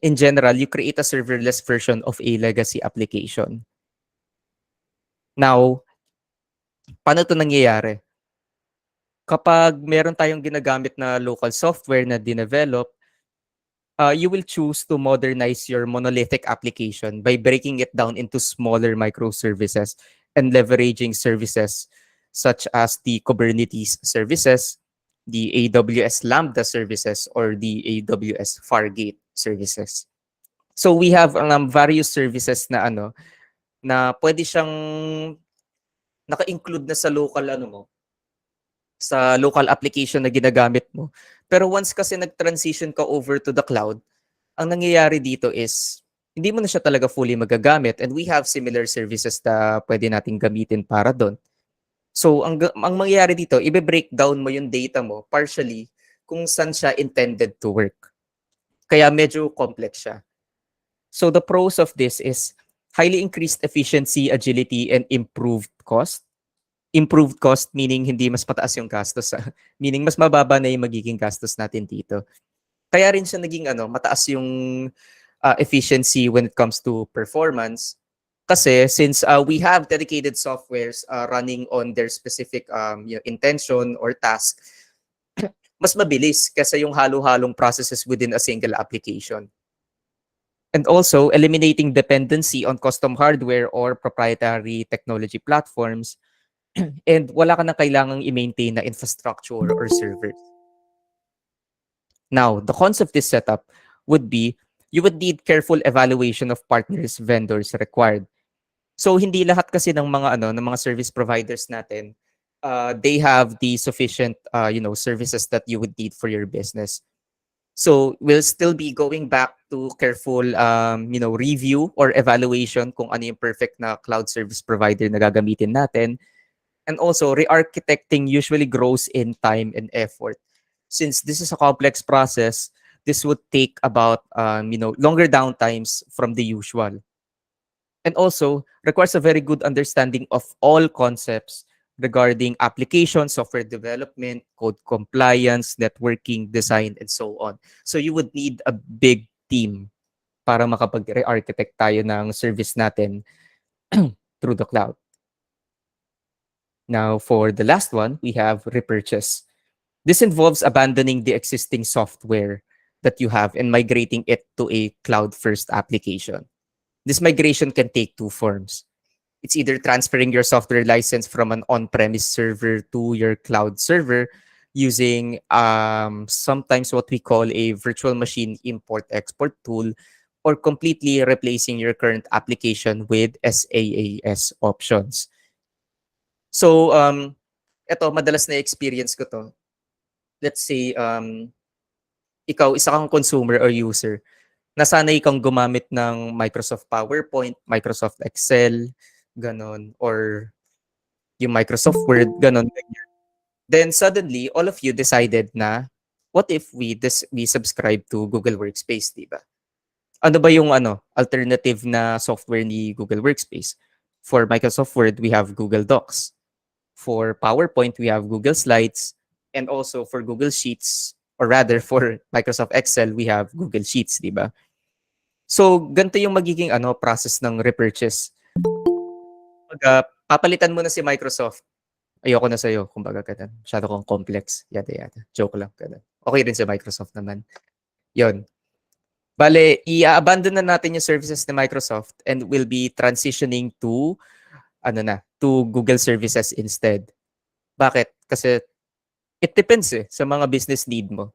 In general, you create a serverless version of a legacy application. Now, paano ito nangyayari? Kapag meron tayong ginagamit na local software na dinevelop, you will choose to modernize your monolithic application by breaking it down into smaller microservices and leveraging services such as the Kubernetes services, the AWS Lambda services, or the AWS Fargate services. So we have various services na pwede siyang naka-include na sa local application na ginagamit mo. Pero once kasi nag-transition ka over to the cloud, ang nangyayari dito is hindi mo na siya talaga fully magagamit, and we have similar services na pwede nating gamitin para doon. So ang mangyayari dito, i-break down mo yung data mo partially kung saan siya intended to work. Kaya medyo complex siya. So the pros of this is highly increased efficiency, agility, and improved cost. Improved cost meaning hindi mas mataas yung gastos. Meaning mas mababa na yung magiging gastos natin dito. Kaya rin siya naging mataas yung efficiency when it comes to performance. Kasi since we have dedicated softwares running on their specific intention or task, mas mabilis kasi yung halo-halong processes within a single application. And also, eliminating dependency on custom hardware or proprietary technology platforms. And wala ka na kailangang i-maintain na infrastructure or servers. Now, the cons of this setup would be you would need careful evaluation of partners, vendors required. So hindi lahat kasi ng mga service providers natin, they have the sufficient services that you would need for your business. So we'll still be going back to careful review or evaluation kung ano yung perfect na cloud service provider na gagamitin natin. And also, re-architecting usually grows in time and effort. Since this is a complex process, this would take about longer downtimes from the usual. And also, requires a very good understanding of all concepts regarding application, software development, code compliance, networking, design, and so on. So you would need a big team para makapag-re-architect tayo ng service natin through the cloud. Now, for the last one, we have repurchase. This involves abandoning the existing software that you have and migrating it to a cloud-first application. this migration can take two forms. It's either transferring your software license from an on-premise server to your cloud server using sometimes what we call a virtual machine import-export tool, or completely replacing your current application with SaaS options. So, ito, madalas na experience ko to. Let's say, ikaw, isa kang consumer or user. Nasanay kang gumamit ng Microsoft PowerPoint, Microsoft Excel, ganon, or yung Microsoft Word, ganon. Then suddenly, all of you decided na, what if we subscribe to Google Workspace, di ba? Ano ba yung alternative na software ni Google Workspace? For Microsoft Word, we have Google Docs. For PowerPoint, we have Google Slides. And also for Google Sheets, or rather for Microsoft Excel, we have Google Sheets, di ba? So, ganito yung magiging process ng repurchase. Papalitan mo na si Microsoft. Ayoko na sa'yo, kumbaga ganun. Masyado kong complex. Yada yada. Joke lang. Ganun. Okay rin si Microsoft naman. Yon. Bale, i-abandon na natin yung services ni Microsoft and we'll be transitioning to to Google services instead. Bakit? Kasi it depends sa mga business need mo.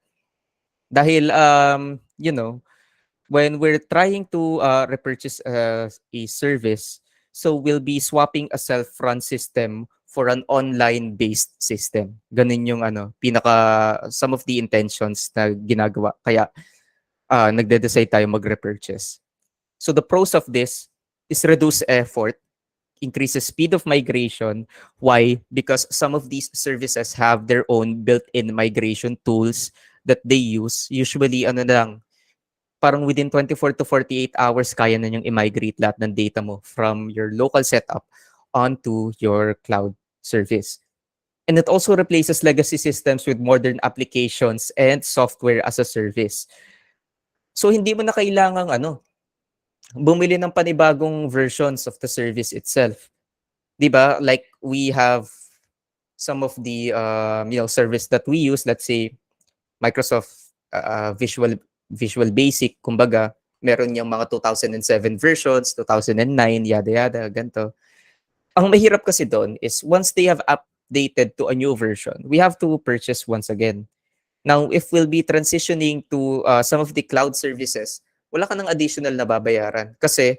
Dahil when we're trying to repurchase a service, so we'll be swapping a self-run system for an online-based system. Ganun yung some of the intentions na ginagawa. Kaya nagde-decide tayo mag-repurchase. So the pros of this is reduce effort, increases speed of migration. Why? Because some of these services have their own built-in migration tools that they use. Usually, parang within 24 to 48 hours, kaya na niyong i-migrate lahat ng data mo from your local setup onto your cloud service. And it also replaces legacy systems with modern applications and software as a service. So, hindi mo na kailangang bumili ng panibagong versions of the service itself. Diba? Like, we have some of the service that we use, let's say, Microsoft Visual Basic, kumbaga, meron niyang mga 2007 versions, 2009, yada yada, ganito. Ang mahirap kasi doon is once they have updated to a new version, we have to purchase once again. Now, if we'll be transitioning to some of the cloud services, wala ka ng additional na babayaran. Kasi,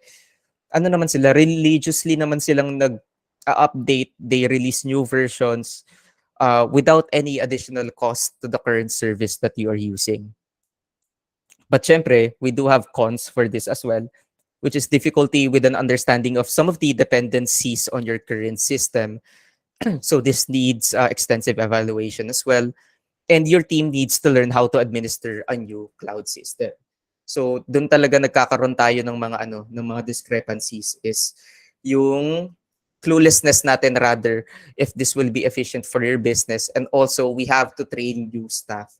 naman sila, religiously naman silang nag-update, they release new versions without any additional cost to the current service that you are using. But syempre, we do have cons for this as well, which is difficulty with an understanding of some of the dependencies on your current system. So this needs extensive evaluation as well. And your team needs to learn how to administer a new cloud system. So doon talaga nagkakaroon tayo ng mga discrepancies is yung cluelessness natin rather if this will be efficient for your business, and also we have to train new staff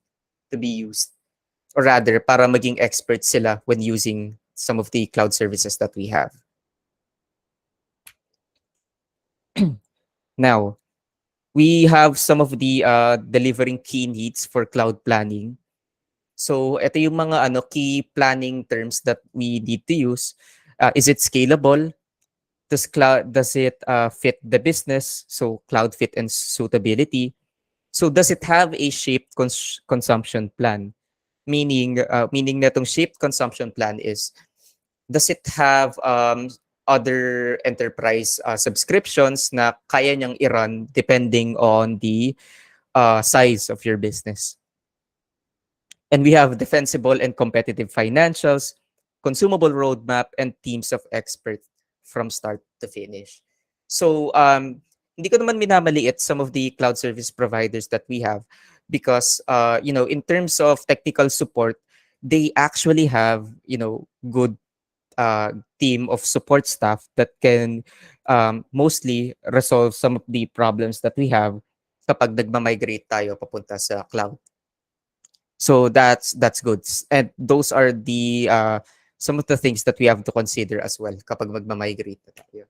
to be used, or rather para maging experts sila when using some of the cloud services that we have. Now, we have some of the delivering key needs for cloud planning. So, ito yung mga key planning terms that we need to use. Is it scalable? Does it fit the business? So, cloud fit and suitability. So, does it have a shaped consumption plan? Meaning na itong shaped consumption plan is, does it have other enterprise subscriptions na kaya niyang i-run depending on the size of your business? And we have defensible and competitive financials, consumable roadmap, and teams of experts from start to finish. So, hindi ko naman minamaliit some of the cloud service providers that we have because, in terms of technical support, they actually have, good team of support staff that can mostly resolve some of the problems that we have kapag nagma-migrate tayo papunta sa cloud. So that's good. And those are the some of the things that we have to consider as well kapag magma-migrate na tayo.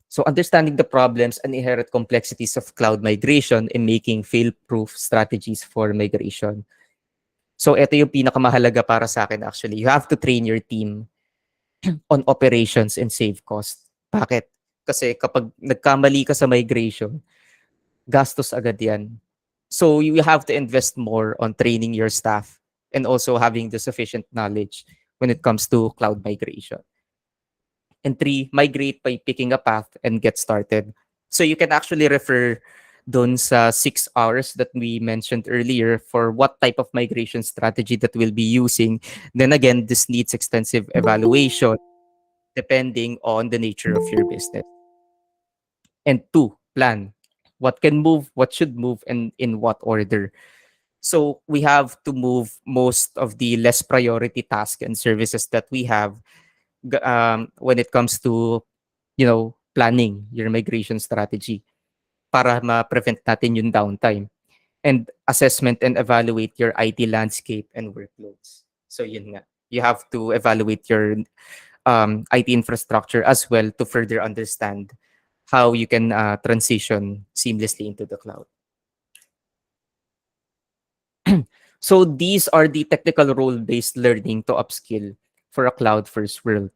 So understanding the problems and inherent complexities of cloud migration and making fail-proof strategies for migration. So ito yung pinakamahalaga para sa akin actually. You have to train your team. on operations and save cost. Bakit? Kasi kapag nagkamali ka sa migration, gastos agad yan. So you have to invest more on training your staff and also having the sufficient knowledge when it comes to cloud migration. And three, migrate by picking a path and get started. So you can actually refer dun sa 6 hours that we mentioned earlier for what type of migration strategy that we'll be using. Then again, this needs extensive evaluation depending on the nature of your business. And two, plan. What can move, what should move, and in what order. So we have to move most of the less priority tasks and services that we have when it comes to, planning your migration strategy para ma-prevent natin yung downtime. And assessment and evaluate your IT landscape and workloads. So yun nga. You have to evaluate your IT infrastructure as well to further understand how you can transition seamlessly into the cloud. So these are the technical role-based learning to upskill for a cloud-first world.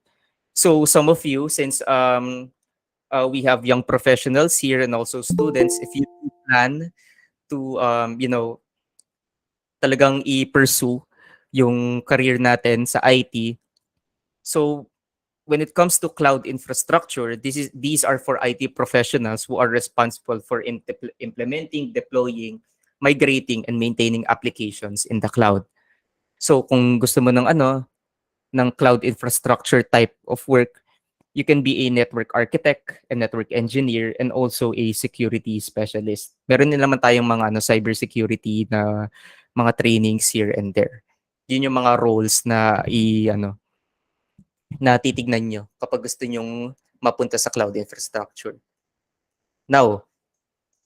So some of you, since we have young professionals here and also students, if you plan to, talagang i-pursue yung career natin sa IT, so when it comes to cloud infrastructure, these are for IT professionals who are responsible for implementing, deploying, migrating, and maintaining applications in the cloud. So kung gusto mo ng cloud infrastructure type of work, you can be a network architect, a network engineer, and also a security specialist. Meron din naman tayong mga cybersecurity na mga trainings here and there. Yun yung mga roles na na titignan nyo kapag gusto nyong mapunta sa cloud infrastructure. Now,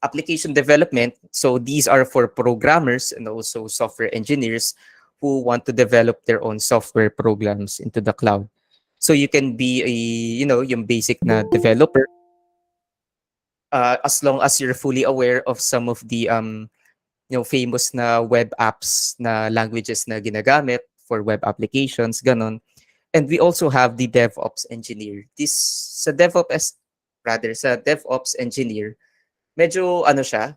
application development. So these are for programmers and also software engineers who want to develop their own software programs into the cloud. So you can be yung basic na developer as long as you're fully aware of some of the famous na web apps na languages na ginagamit for web applications, ganon. And we also have the DevOps engineer. Sa DevOps engineer, medyo siya,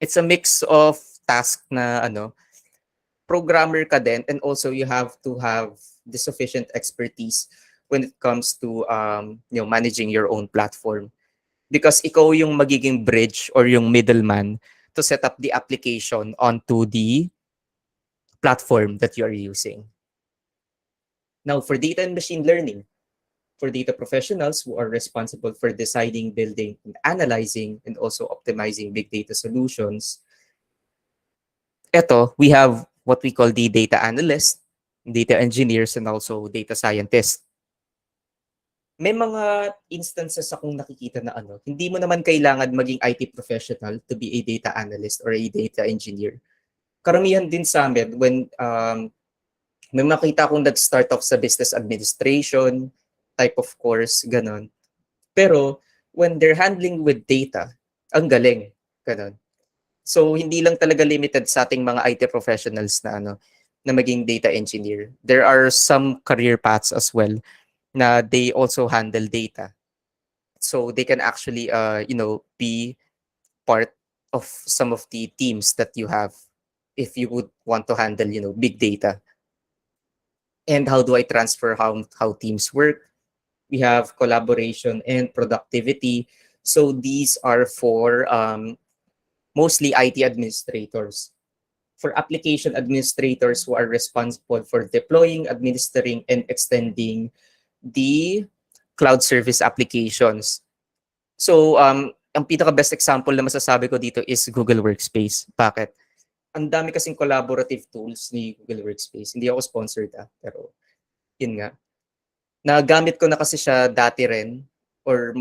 it's a mix of task na programmer ka din, and also you have to have the sufficient expertise when it comes to managing your own platform, because ikaw yung magiging bridge or yung middleman to set up the application onto the platform that you are using. Now, for data and machine learning, for data professionals who are responsible for designing, building, and analyzing, and also optimizing big data solutions, we have what we call the data analyst, data engineers, and also data scientists. May mga instances akong nakikita na hindi mo naman kailangan maging IT professional to be a data analyst or a data engineer. Karamihan din sa amin when may makita akong nag-start off sa business administration type of course, ganon. Pero when they're handling with data, ang galing, ganon. So hindi lang talaga limited sa ating mga IT professionals na na maging data engineer. There are some career paths as well na they also handle data. So they can actually be part of some of the teams that you have if you would want to handle big data. And how do I transfer how teams work? We have collaboration and productivity. So these are for mostly IT administrators. For application administrators who are responsible for deploying, administering, and extending the cloud service applications. So ang pinaka-best example na masasabi ko dito is Google Workspace. Bakit? Ang dami kasing collaborative tools ni Google Workspace. Hindi ako sponsored pero yun nga. Nagamit ko na kasi siya dati rin, or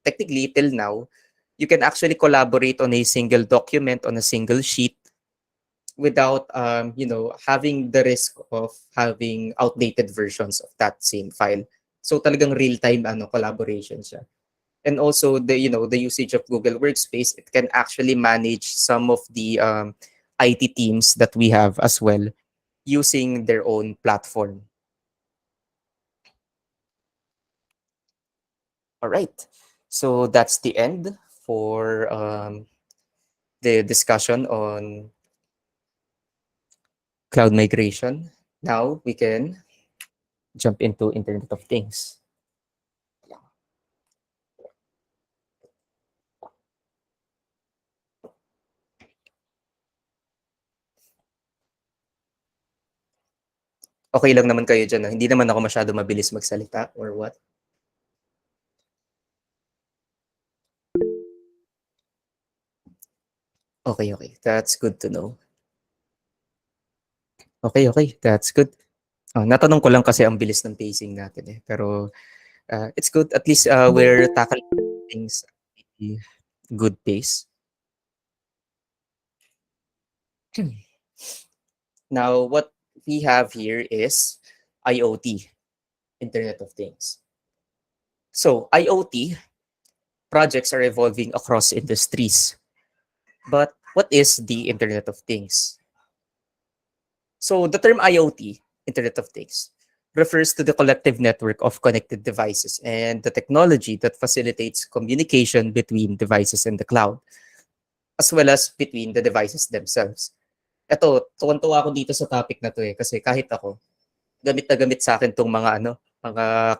technically till now. You can actually collaborate on a single document, on a single sheet, without having the risk of having outdated versions of that same file. So talagang real-time collaboration siya. And also the usage of Google Workspace, it can actually manage some of the IT teams that we have as well using their own platform. All right. So that's the end for the discussion on cloud migration. Now we can jump into Internet of Things. Okay lang naman kayo dyan. Hindi naman ako masyado mabilis magsalita or what? Okay, okay. That's good to know. Okay, okay. That's good. Natanong ko lang kasi ang bilis ng pacing natin eh. Pero it's good. At least we're tackling things at a good pace. Now, what we have here is IoT, Internet of Things. So, IoT projects are evolving across industries. But what is the Internet of Things? So, the term IoT, Internet of Things, refers to the collective network of connected devices and the technology that facilitates communication between devices and the cloud, as well as between the devices themselves. Eto, tuwan-tuwa ako dito sa topic na to eh, kasi kahit ako, gamit na gamit sa akin tong mga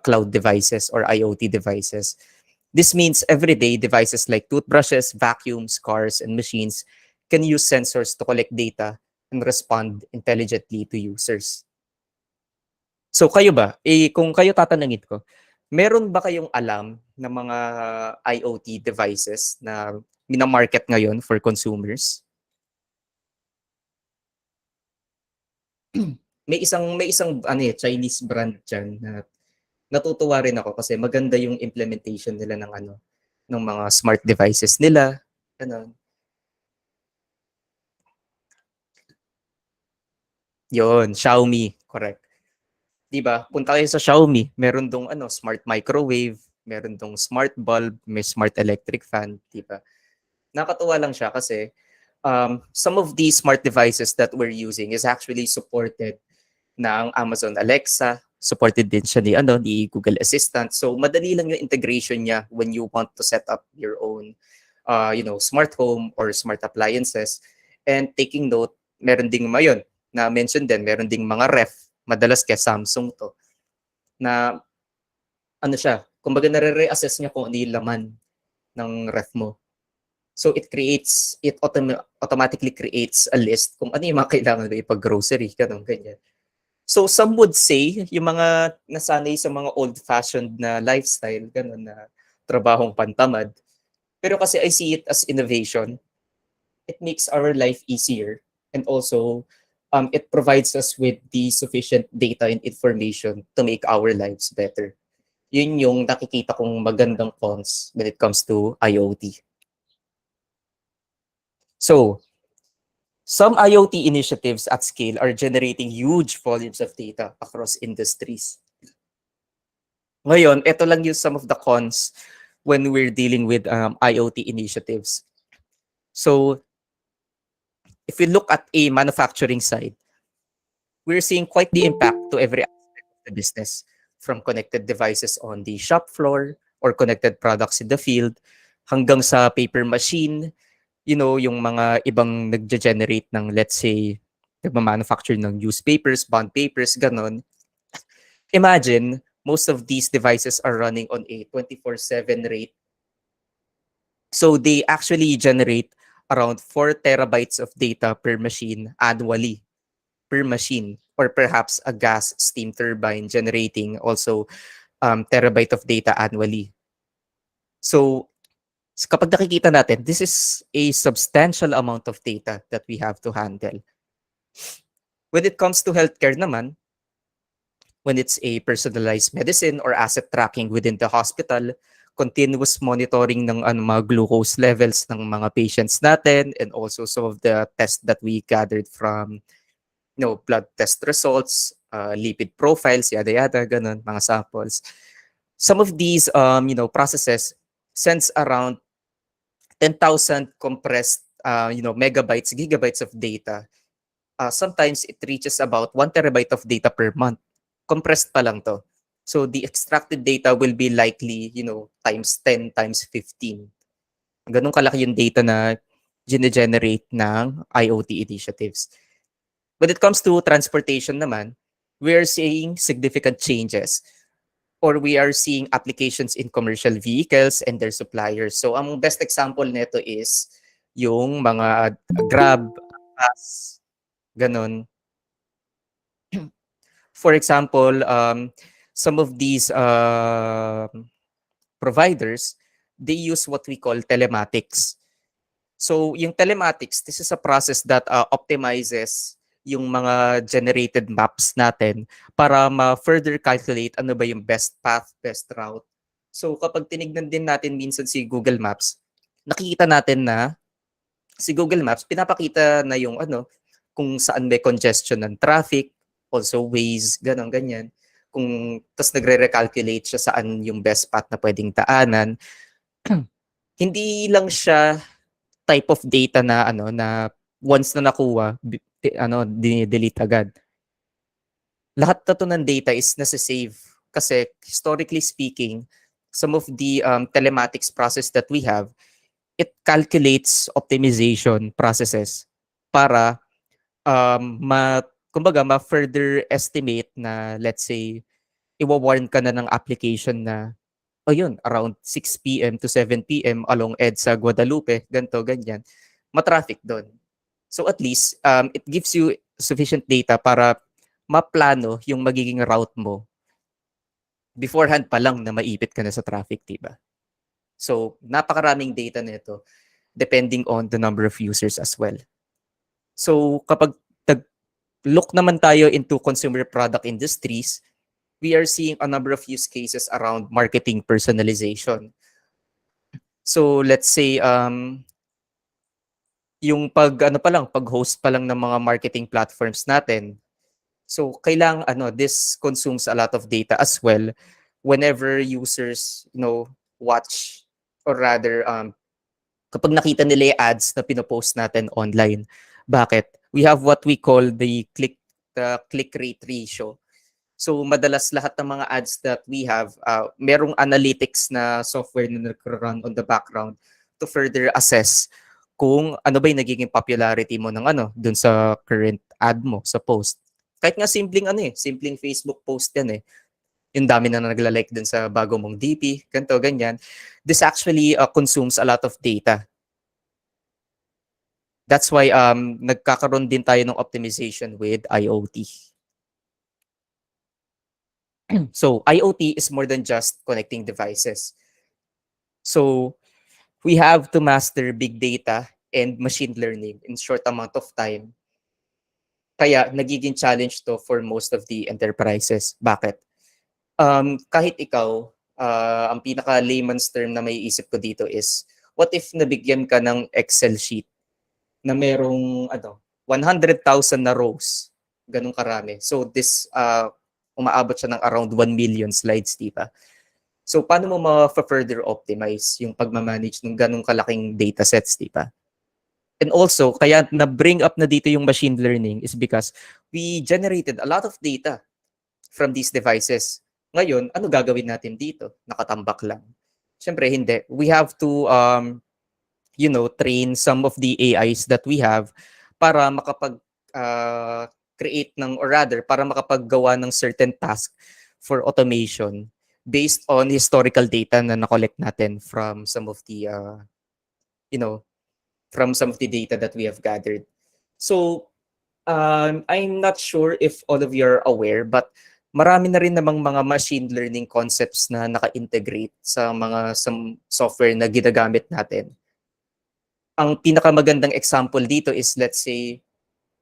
cloud devices or IoT devices. This means everyday devices like toothbrushes, vacuums, cars, and machines can use sensors to collect data and respond intelligently to users. So kayo ba, kung kayo tatanungin ko, meron ba kayong alam na mga IoT devices na minamarket ngayon for consumers? May isang Chinese brand diyan na natutuwa rin ako kasi maganda yung implementation nila ng mga smart devices nila, gano'n. Yun, Xiaomi, correct. 'Di ba? Punta kayo sa Xiaomi, meron dong smart microwave, meron dong smart bulb, may smart electric fan, 'di ba? Nakakatuwa lang siya kasi some of these smart devices that we're using is actually supported ng Amazon Alexa, supported din siya ni Google Assistant. So madali lang yung integration niya when you want to set up your own smart home or smart appliances. And taking note, meron ding mayon na mention din, meron ding mga ref, madalas kay Samsung to, na siya, kumbaga nare-reassess niya kung ano yung laman ng ref mo. So automatically creates a list kung ano yung mga kailangan mo ipag-grocery, ganyan. So some would say, yung mga nasanay sa mga old-fashioned na lifestyle, ganun na trabahong pantamad. Pero kasi I see it as innovation. It makes our life easier and also it provides us with the sufficient data and information to make our lives better. Yun yung nakikita kong magandang cons when it comes to IoT. So, some IoT initiatives at scale are generating huge volumes of data across industries. Ngayon, ito lang yung some of the cons when we're dealing with IoT initiatives. So, if we look at a manufacturing side, we're seeing quite the impact to every aspect of the business, from connected devices on the shop floor or connected products in the field, hanggang sa paper machine, yung mga ibang nagge-generate ng, let's say, nagma-manufacture ng newspapers, bond papers, ganon. Imagine, most of these devices are running on a 24/7 rate. So they actually generate around 4 terabytes of data per machine annually, per machine, or perhaps a gas steam turbine generating also terabyte of data annually. So kapag nakikita natin, this is a substantial amount of data that we have to handle. When it comes to healthcare naman, when it's a personalized medicine or asset tracking within the hospital, continuous monitoring ng mga glucose levels ng mga patients natin, and also some of the tests that we gathered from blood test results, lipid profiles, yada yada, ganun, mga samples. Some of these processes sends around 10,000 compressed megabytes, gigabytes of data. Sometimes it reaches about 1 terabyte of data per month. Compressed pa lang to. So the extracted data will be likely, times 10, times 15. Ganun kalaki yung data na generate ng IoT initiatives. When it comes to transportation naman, we are seeing significant changes, or we are seeing applications in commercial vehicles and their suppliers. So ang best example nito is yung mga Grab, bus, ganun. For example, some of these providers, they use what we call telematics. So yung telematics, this is a process that optimizes yung mga generated maps natin para ma-further calculate ano ba yung best path, best route. So kapag tinignan din natin minsan si Google Maps, nakikita natin na si Google Maps, pinapakita na yung kung saan may congestion ng traffic, also ways, ganon, ganyan. Tas nagre-recalculate siya saan yung best path na pwedeng daanan. Hindi lang siya type of data na na once na nakuha, dini-delete agad. Lahat na to ng data is nasa-save kasi historically speaking, some of the telematics process that we have, it calculates optimization processes para kumbaga ma-further estimate na, let's say, iwa-warn ka na ng application na yun, around 6 p.m. to 7 p.m. along EDSA Guadalupe, ganto, ganyan, matraffic doon. So at least, it gives you sufficient data para maplano yung magiging route mo beforehand pa lang na maipit ka na sa traffic, diba? So, napakaraming data nito depending on the number of users as well. So, kapag look naman tayo into consumer product industries, we are seeing a number of use cases around marketing personalization. So let's say yung pag-host pa lang ng mga marketing platforms natin. So kailang this consumes a lot of data as well whenever users watch, or rather kapag nakita nila yung ads na pinopost natin online. Bakit? We have what we call the click rate ratio. So madalas lahat ng mga ads that we have, merong analytics na software na nag-run on the background to further assess kung ano ba yung nagiging popularity mo ng dun sa current ad mo sa post. Kahit nga simpleng Facebook post yan eh. Yung dami na nagla-like dun sa bago mong DP, ganito, ganyan. This actually consumes a lot of data. That's why nagkakaroon din tayo ng optimization with IoT. So IoT is more than just connecting devices. So we have to master big data and machine learning in short amount of time. Kaya nagiging challenge to for most of the enterprises. Bakit? Kahit ikaw, ang pinaka-layman's term na may isip ko dito is, what if nabigyan ka ng Excel sheet na merong 100,000 na rows, ganun karami. So this umaabot siya ng around 1 million slides, di ba? So paano mo ma-further optimize yung pagmamanage ng ganung kalaking data sets, di ba? And also, kaya na-bring up na dito yung machine learning is because we generated a lot of data from these devices. Ngayon, ano gagawin natin dito? Nakatambak lang. Siyempre, hindi. We have to, train some of the AIs that we have para create or rather, para makapaggawa ng certain task for automation based on historical data na na-collect natin from some of the, from some of the data that we have gathered. So, I'm not sure if all of you are aware, but marami na rin namang mga machine learning concepts na naka-integrate sa some software na ginagamit natin. Ang pinakamagandang example dito is, let's say,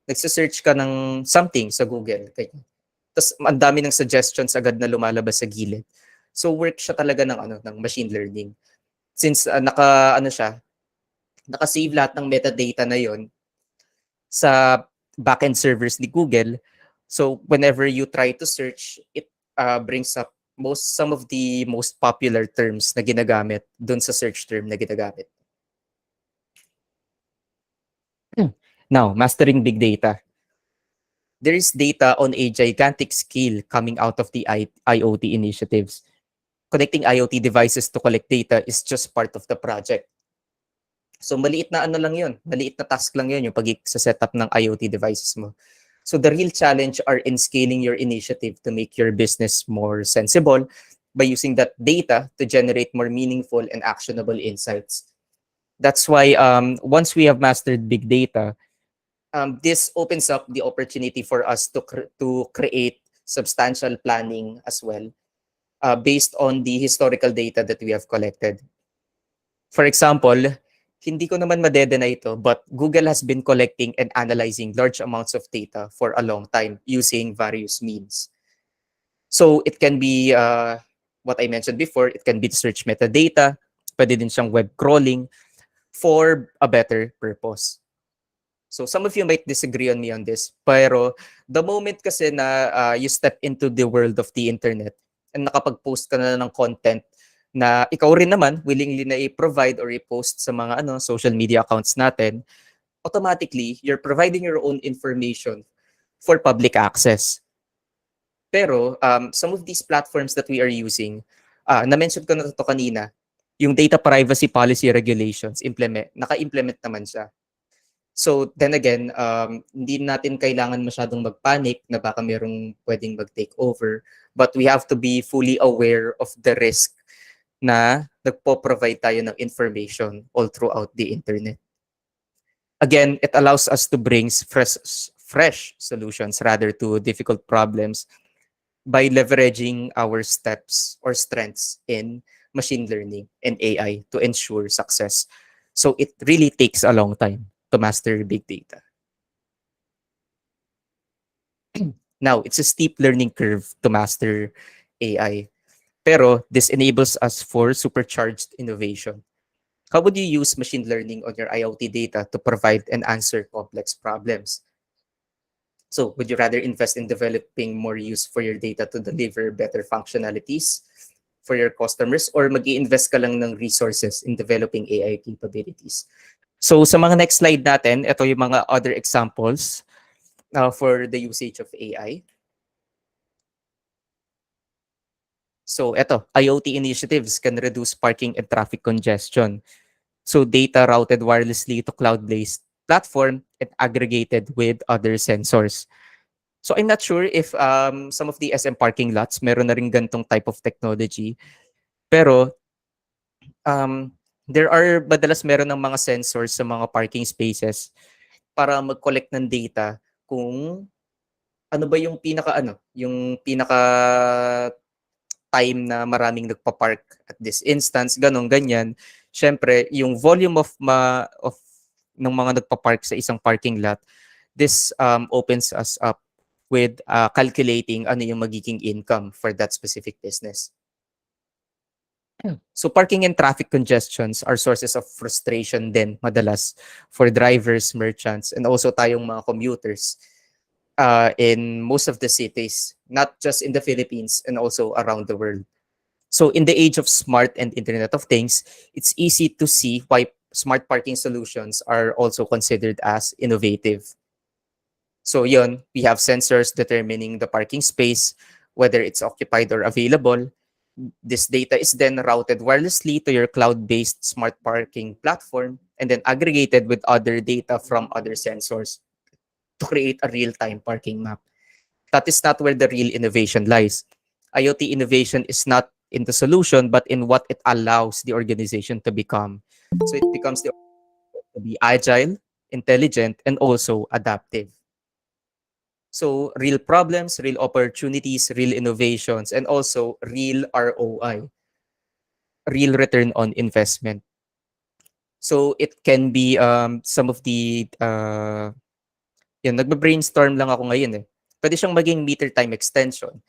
nagsa-search ka ng something sa Google. Tapos ang dami ng suggestions agad na lumalabas sa gilid. So work siya talaga ng machine learning. Since naka-save lahat ng metadata na yon sa backend servers ni Google. So whenever you try to search, it brings up some of the most popular terms na ginagamit dun sa search term na ginagamit. Now, mastering big data. there is data on a gigantic scale coming out of the IoT initiatives. Connecting IoT devices to collect data is just part of the project. So maliit na ano lang yun, maliit na task lang yun, yung pag-setup ng IoT devices mo. So the real challenge are in scaling your initiative to make your business more sensible by using that data to generate more meaningful and actionable insights. That's why once we have mastered big data, this opens up the opportunity for us to create substantial planning as well, based on the historical data that we have collected. For example, hindi ko naman madedenay ito, but Google has been collecting and analyzing large amounts of data for a long time using various means. So it can be what I mentioned before, it can be search metadata, pwede din siyang web crawling for a better purpose. So some of you might disagree on me on this, pero the moment kasi na you step into the world of the internet and nakapag-post ka na ng content na ikaw rin naman willingly na i-provide or i-post sa mga social media accounts natin, automatically you're providing your own information for public access. Pero some of these platforms that we are using, na-mention ko na ito kanina, yung data privacy policy regulations, naka-implement naman siya. So then again, hindi natin kailangan masyadong mag-panic na baka merong pwedeng mag-take over, but we have to be fully aware of the risk na nagpo-provide tayo ng information all throughout the internet. Again, it allows us to bring fresh solutions rather to difficult problems by leveraging our steps or strengths in machine learning and AI to ensure success. So it really takes a long time to master big data. Now, it's a steep learning curve to master AI. Pero this enables us for supercharged innovation. How would you use machine learning on your IoT data to provide and answer complex problems? So would you rather invest in developing more use for your data to deliver better functionalities for your customers, or mag-i-invest ka lang ng resources in developing AI capabilities? So sa mga next slide natin, ito yung mga other examples for the usage of AI. So eto, IoT initiatives can reduce parking and traffic congestion. So data routed wirelessly to cloud-based platform and aggregated with other sensors. So I'm not sure if some of the SM parking lots meron na rin gantong type of technology. Pero there are madalas meron ng mga sensors sa mga parking spaces para mag-collect ng data kung ano ba yung pinaka time na maraming nagpa-park at this instance, ganyan. Syempre, yung volume of ng mga nagpa-park sa isang parking lot, this opens us up with calculating ano yung magiging income for that specific business. So parking and traffic congestions are sources of frustration din madalas for drivers, merchants, and also tayong mga commuters in most of the cities, not just in the Philippines and also around the world. So in the age of smart and Internet of Things, it's easy to see why smart parking solutions are also considered as innovative. So yun, we have sensors determining the parking space, whether it's occupied or available. This data is then routed wirelessly to your cloud-based smart parking platform and then aggregated with other data from other sensors to create a real-time parking map. That is not where the real innovation lies. IoT innovation is not in the solution, but in what it allows the organization to become. So it becomes to be agile, intelligent, and also adaptive. So real problems, real opportunities, real innovations, and also real ROI, real return on investment. So it can be some of the nagbe-brainstorm lang ako ngayon eh. Pwede siyang maging meter time extension.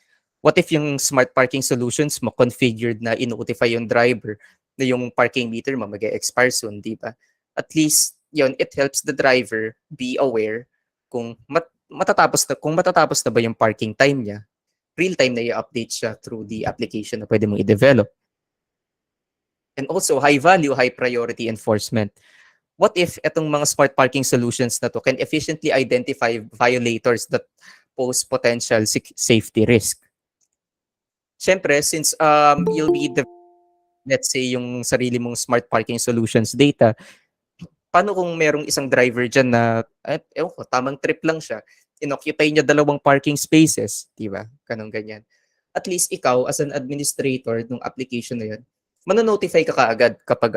What if yung smart parking solutions mo configured na i-notify yung driver na yung parking meter mo mag-expire soon, di ba? At least, yun, it helps the driver be aware kung matatapos na ba yung parking time niya. Real time na i-update siya through the application na pwede mong i-develop. And also, high value, high priority enforcement. What if itong mga smart parking solutions na to can efficiently identify violators that pose potential safety risk. Siyempre, since you'll be the, let's say, yung sarili mong smart parking solutions data, paano kung merong isang driver dyan na, ewan ko, tamang trip lang siya, inoccupy niya 2 parking spaces, di ba? Ganun ganyan. At least ikaw, as an administrator ng application na yun, manonotify ka kaagad kapag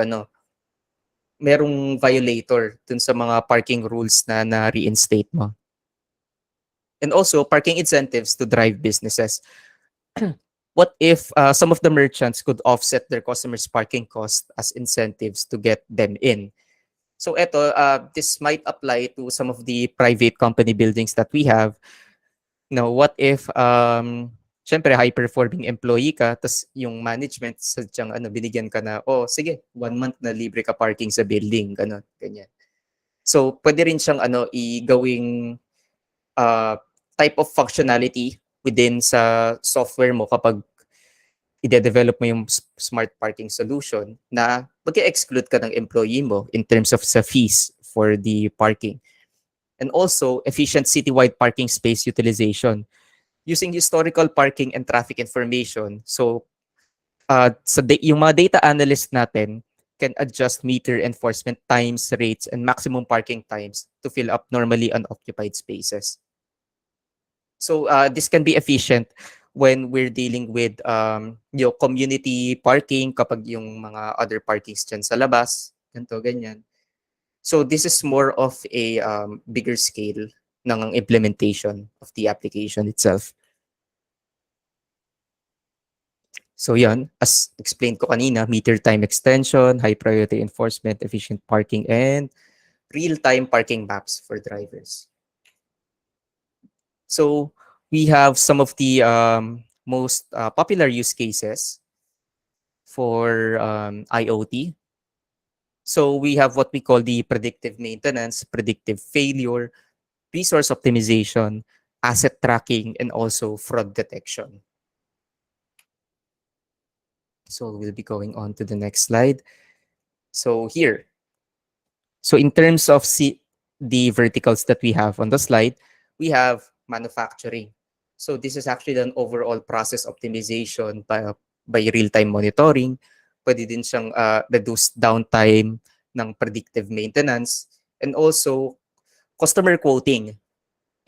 merong violator dun sa mga parking rules na na-reinstate mo. And also, parking incentives to drive businesses. What if some of the merchants could offset their customers' parking cost as incentives to get them in? So this might apply to some of the private company buildings that we have. Now, what if, syempre, high-performing employee ka, tas yung management, sadyang binigyan ka na, oh, sige, 1 month na libre ka parking sa building, ganun, ganyan. So, pwede rin siyang igawing type of functionality within sa software mo kapag ide-develop mo yung smart parking solution na mag-exclude ka ng employee mo in terms of sa fees for the parking. And also, efficient citywide parking space utilization. Using historical parking and traffic information, so yung mga data analyst natin can adjust meter enforcement times, rates, and maximum parking times to fill up normally unoccupied spaces. So this can be efficient when we're dealing with yung community parking kapag yung mga other parkings dyan sa labas, ganito, ganyan. So this is more of a bigger scale ng implementation of the application itself. So yan, as explained ko kanina, meter time extension, high priority enforcement, efficient parking, and real-time parking maps for drivers. So we have some of the most popular use cases for IoT. So we have what we call the predictive maintenance, predictive failure, resource optimization, asset tracking, and also fraud detection. So we'll be going on to the next slide. So here, so in terms of the verticals that we have on the slide, we have manufacturing. So this is actually an overall process optimization by real-time monitoring. Pwede din siyang reduce downtime ng predictive maintenance, and also customer quoting.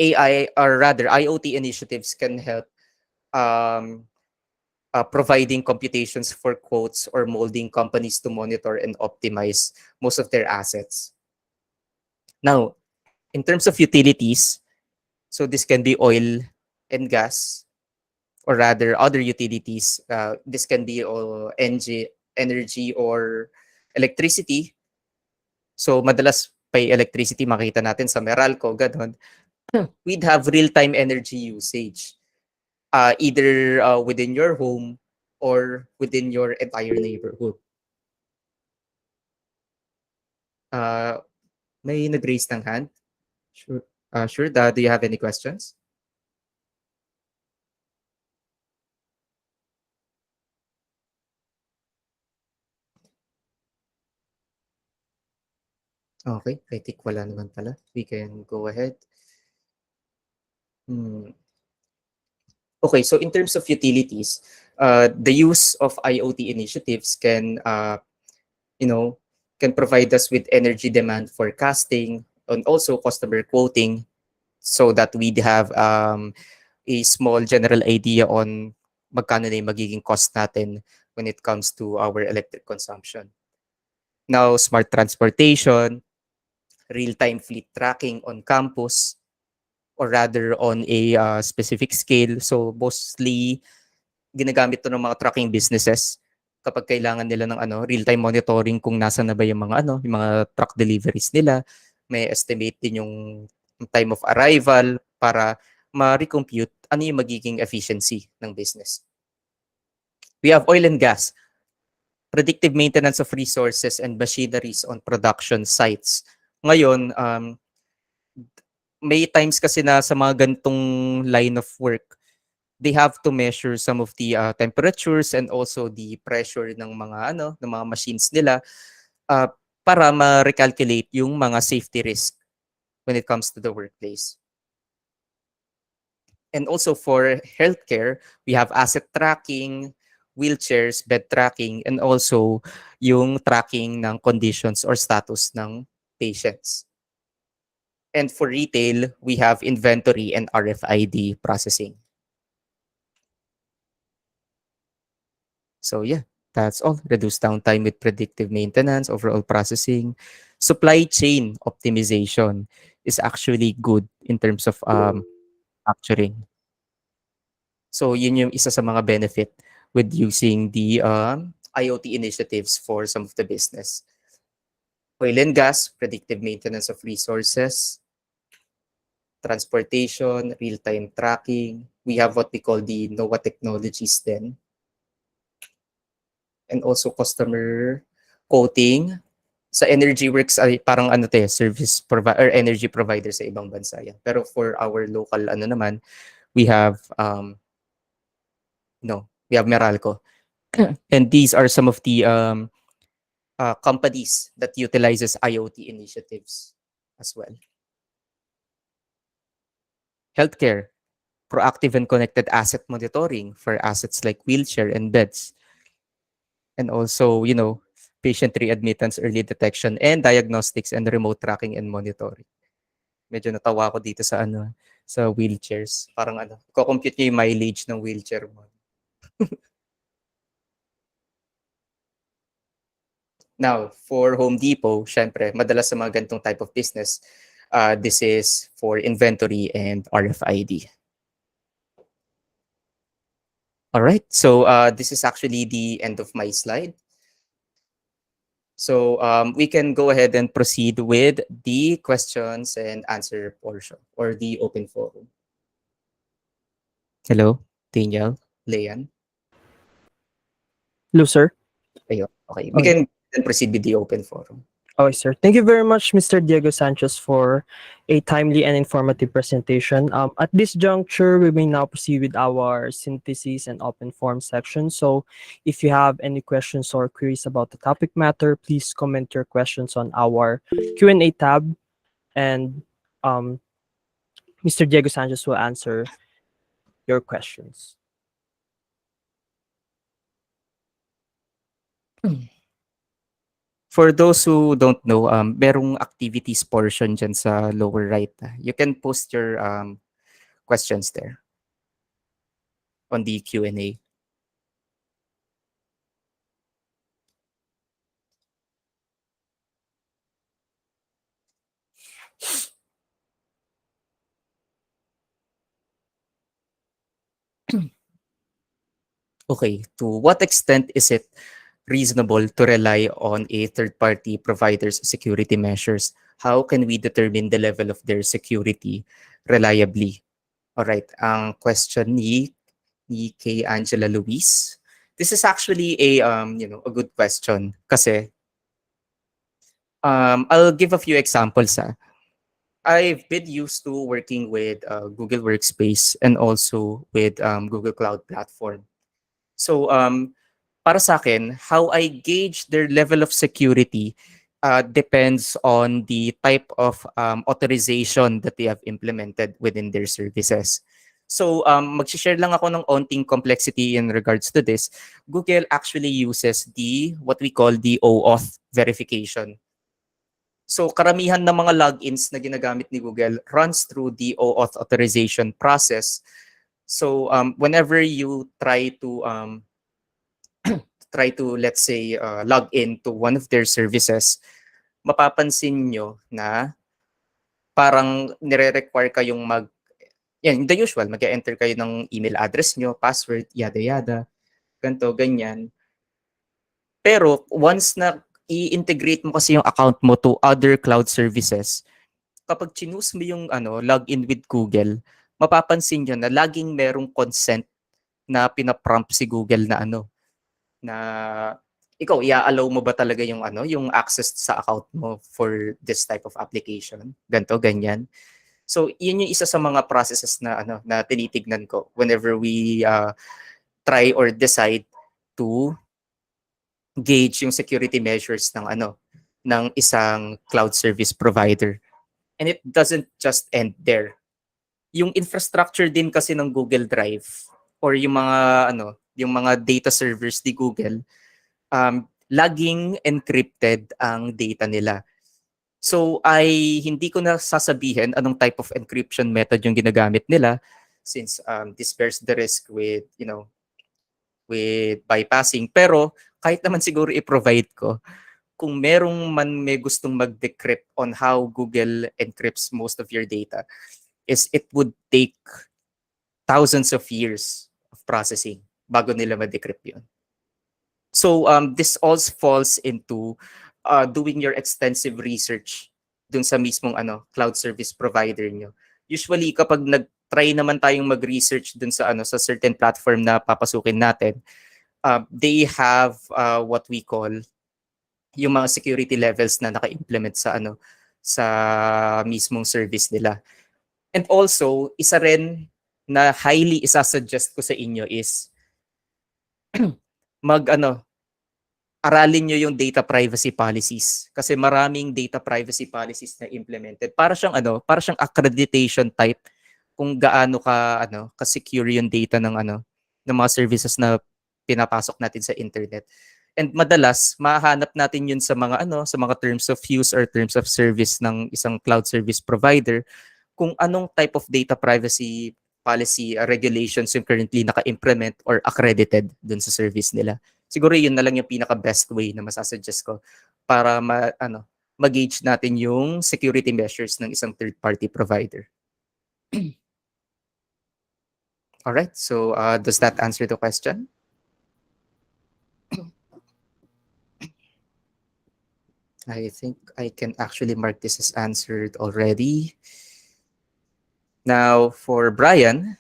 AI, or rather IoT initiatives can help providing computations for quotes or molding companies to monitor and optimize most of their assets. Now, in terms of utilities, so this can be oil and gas, or rather other utilities. This can be energy or electricity. So madalas pay electricity makita natin sa Meralco, ganun. We'd have real-time energy usage, either within your home or within your entire neighborhood. May nag-raise ng hand? Sure. Sure. Do you have any questions? Okay, I think wala naman pala. We can go ahead. Okay, so in terms of utilities, the use of IoT initiatives can, can provide us with energy demand forecasting and also customer quoting, so that we'd have a small general idea on magkano na yung magiging cost natin when it comes to our electric consumption. Now, smart transportation, real-time fleet tracking on campus, or rather on a specific scale. So mostly ginagamit to ng mga trucking businesses kapag kailangan nila ng real-time monitoring kung nasa na ba yung mga yung mga truck deliveries nila. May estimate din yung time of arrival para ma-recompute ano yung magiging efficiency ng business. We have oil and gas, predictive maintenance of resources and machineries on production sites. Ngayon, may times kasi na sa mga gantong line of work, they have to measure some of the temperatures and also the pressure ng mga ng mga machines nila para ma-recalculate yung mga safety risk when it comes to the workplace. And also for healthcare, we have asset tracking, wheelchairs, bed tracking, and also yung tracking ng conditions or status ng patients. And for retail, we have inventory and RFID processing. So yeah, that's all. Reduce downtime with predictive maintenance, overall processing. Supply chain optimization is actually good in terms of manufacturing. So yun yung isa sa mga benefit with using the IoT initiatives for some of the business. Oil and gas, predictive maintenance of resources, transportation, real-time tracking. We have what we call the NOAA technologies then. And also customer quoting. Sa energy works ay parang ano te, service provider or energy provider sa ibang bansa yan. Pero for our local ano naman, we have we have Meralco. And these are some of the companies that utilizes IoT initiatives as well. Healthcare, proactive and connected asset monitoring for assets like wheelchair and beds. And also, patient readmittance, early detection, and diagnostics and remote tracking and monitoring. Medyo natawa ako dito sa sa wheelchairs. Parang ko-compute niya yung mileage ng wheelchair mo. Now, for Home Depot, syempre, madalas sa mga ganitong type of business, this is for inventory and RFID. All right, so this is actually the end of my slide. So we can go ahead and proceed with the questions and answer portion or the open forum. Hello, Daniel, Leanne. Hello, sir. Ayun, okay, we Okay. can then proceed with the open forum. Okay, sir. Thank you very much, Mr. Diego Sanchez, for a timely and informative presentation. At this juncture, we may now proceed with our synthesis and open forum section. So if you have any questions or queries about the topic matter, please comment your questions on our Q&A tab, and Mr. Diego Sanchez will answer your questions. For those who don't know, merong activities portion dyan sa lower right. You can post your questions there on the Q&A. Okay, to what extent is it reasonable to rely on a third-party provider's security measures? How can we determine the level of their security reliably? All right, ang question ni kay Angela Luis. This is actually a good question kasi I'll give a few examples. I've been used to working with Google Workspace and also with Google Cloud Platform. So para sa akin, how I gauge their level of security depends on the type of authorization that they have implemented within their services. So mag-share lang ako ng onting complexity in regards to this. Google actually uses what we call the OAuth verification. So karamihan ng mga logins na ginagamit ni Google runs through the OAuth authorization process. So whenever you try to let's say log in to one of their services, mapapansin nyo na parang nire-require kayong the usual, mag-enter kayo ng email address nyo, password, yada yada, ganto, ganyan. Pero once na i-integrate mo kasi yung account mo to other cloud services, kapag chinose mo yung login with Google, mapapansin nyo na laging merong consent na pinaprompt si Google na na ikaw i-allow mo ba talaga yung yung access sa account mo for this type of application, ganto, ganyan. So yun yung isa sa mga processes na na tinitignan ko whenever we try or decide to gauge yung security measures ng ng isang cloud service provider. And it doesn't just end there. yung infrastructure din kasi ng Google Drive or yung mga yung mga data servers ni Google, laging encrypted ang data nila. So ay hindi ko na sasabihin anong type of encryption method yung ginagamit nila, since this bears the risk with with bypassing. Pero kahit naman siguro i-provide ko, kung merong man may gustong mag-decrypt on how Google encrypts most of your data, is it would take thousands of years of processing bago nila ma-decrypt yun. So this all falls into doing your extensive research dun sa mismong cloud service provider nyo. Usually kapag nag-try naman tayong mag-research dun sa sa certain platform na papasukin natin, they have what we call yung mga security levels na naka-implement sa sa mismong service nila. And also, isa rin na highly isasuggest ko sa inyo is mag aralin nyo yung data privacy policies, kasi maraming data privacy policies na implemented. Para siyang para siyang accreditation type kung gaano ka secure yung data ng ng mga services na pinapasok natin sa internet. And madalas mahahanap natin yun sa mga sa mga terms of use or terms of service ng isang cloud service provider, kung anong type of data privacy policy regulations yung currently naka-implement or accredited dun sa service nila. Siguro yun na lang yung pinaka-best way na masasuggest ko para mag-gauge natin yung security measures ng isang third-party provider. Alright, so does that answer the question? I think I can actually mark this as answered already. Now, for Brian,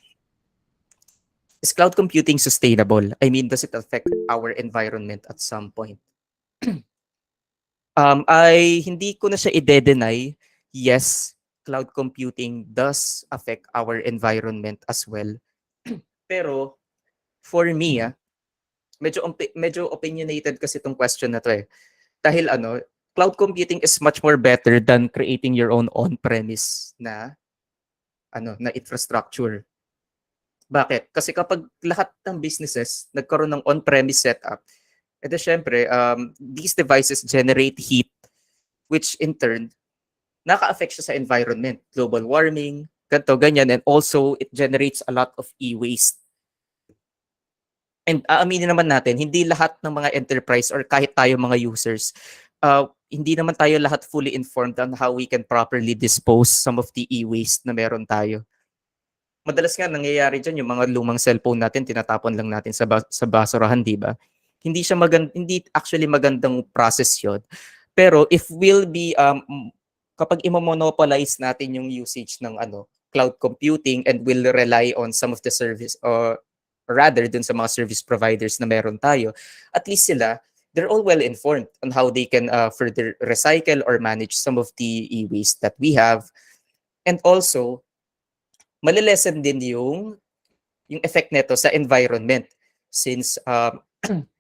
is cloud computing sustainable? I mean, does it affect our environment at some point? Ay hindi ko na siya i-deny. Yes, cloud computing does affect our environment as well. Pero for me, medyo opinionated kasi itong question na to eh. Dahil cloud computing is much more better than creating your own on-premise na na infrastructure. Bakit? Kasi kapag lahat ng businesses nagkaroon ng on-premise setup, edi syempre, these devices generate heat, which in turn, naka-affect siya sa environment. Global warming, ganito, ganyan. And also, it generates a lot of e-waste. And aaminin naman natin, hindi lahat ng mga enterprise or kahit tayo mga users, hindi naman tayo lahat fully informed on how we can properly dispose some of the e-waste na meron tayo. Madalas nga nangyayari dyan, yung mga lumang cellphone natin, tinatapon lang natin sa basurahan, di ba? Hindi siya hindi actually magandang process yun. Pero if we'll be, kapag imomonopolize natin yung usage ng cloud computing and will rely on some of the service, or rather dun sa mga service providers na meron tayo, at least sila, they're all well informed on how they can further recycle or manage some of the e-waste that we have. And also, malilesen din yung effect nito sa environment, since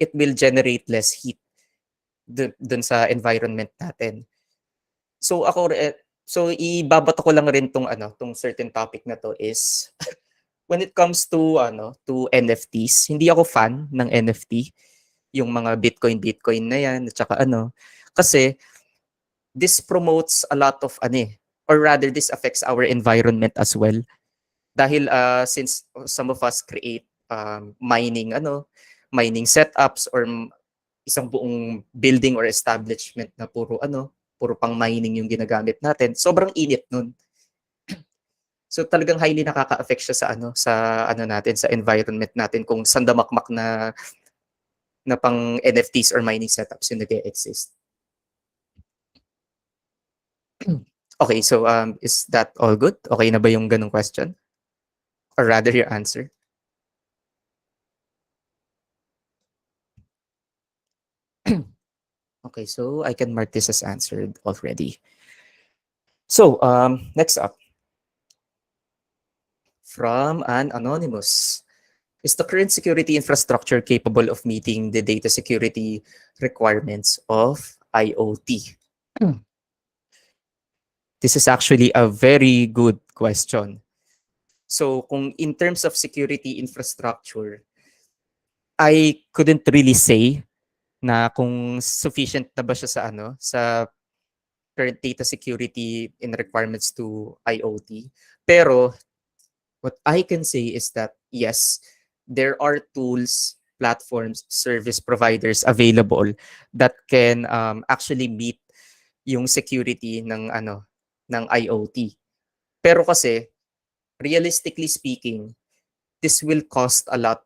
it will generate less heat dun sa environment natin. So ibabato ko lang rin tong certain topic na to is when it comes to to NFTs, hindi ako fan ng NFT, yung mga Bitcoin na yan at saka kasi this promotes a lot of or rather this affects our environment as well. Dahil since some of us create mining setups or isang buong building or establishment na puro pang mining yung ginagamit natin, sobrang init nun. So talagang highly nakaka-affect siya sa natin, sa environment natin, kung sandamakmak na pang NFTs or mining setups yung nag-exist. Okay, so is that all good? Okay na ba yung ganong question? Or rather your answer? Okay, so I can mark this as answered already. So next up, from an anonymous, is the current security infrastructure capable of meeting the data security requirements of IOT? This is actually a very good question. So kung in terms of security infrastructure, I couldn't really say na kung sufficient na ba siya sa ano, sa current data security in requirements to IoT. Pero what I can say is that yes, there are tools, platforms, service providers available that can actually meet yung security ng ano ng IoT. Pero kasi realistically speaking, this will cost a lot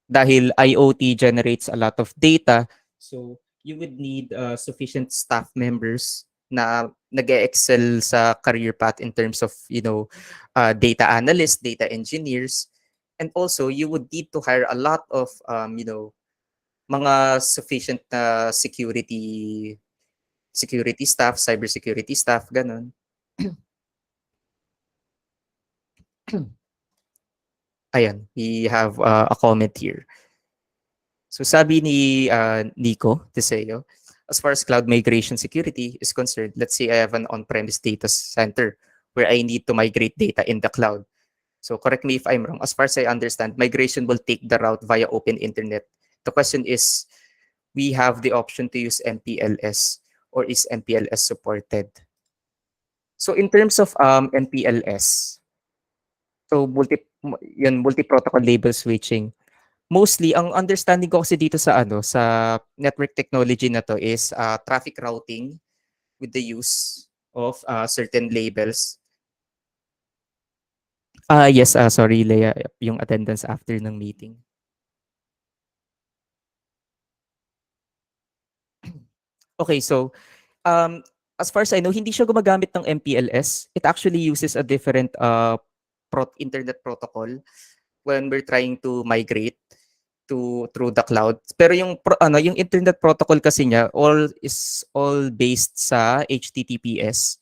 dahil IoT generates a lot of data. So you would need sufficient staff members na nag-excel sa career path in terms of, data analysts, data engineers. And also, you would need to hire a lot of, mga sufficient na security staff, cybersecurity staff, ganun. Ayan, we have a comment here. So sabi ni Nico Teseo, as far as cloud migration security is concerned, let's say I have an on-premise data center where I need to migrate data in the cloud. So correct me if I'm wrong. As far as I understand, migration will take the route via open internet. The question is, we have the option to use MPLS, or is MPLS supported? So in terms of MPLS, so multi-protocol label switching. Mostly, ang understanding ko kasi dito sa ano sa network technology na to is traffic routing with the use of certain labels. Yes, sorry Leia, yung attendance after ng meeting. Okay, so as far as I know, hindi siya gumagamit ng MPLS. It actually uses a different internet protocol when we're trying to migrate through the cloud. Pero yung internet protocol kasi niya is all based sa HTTPS.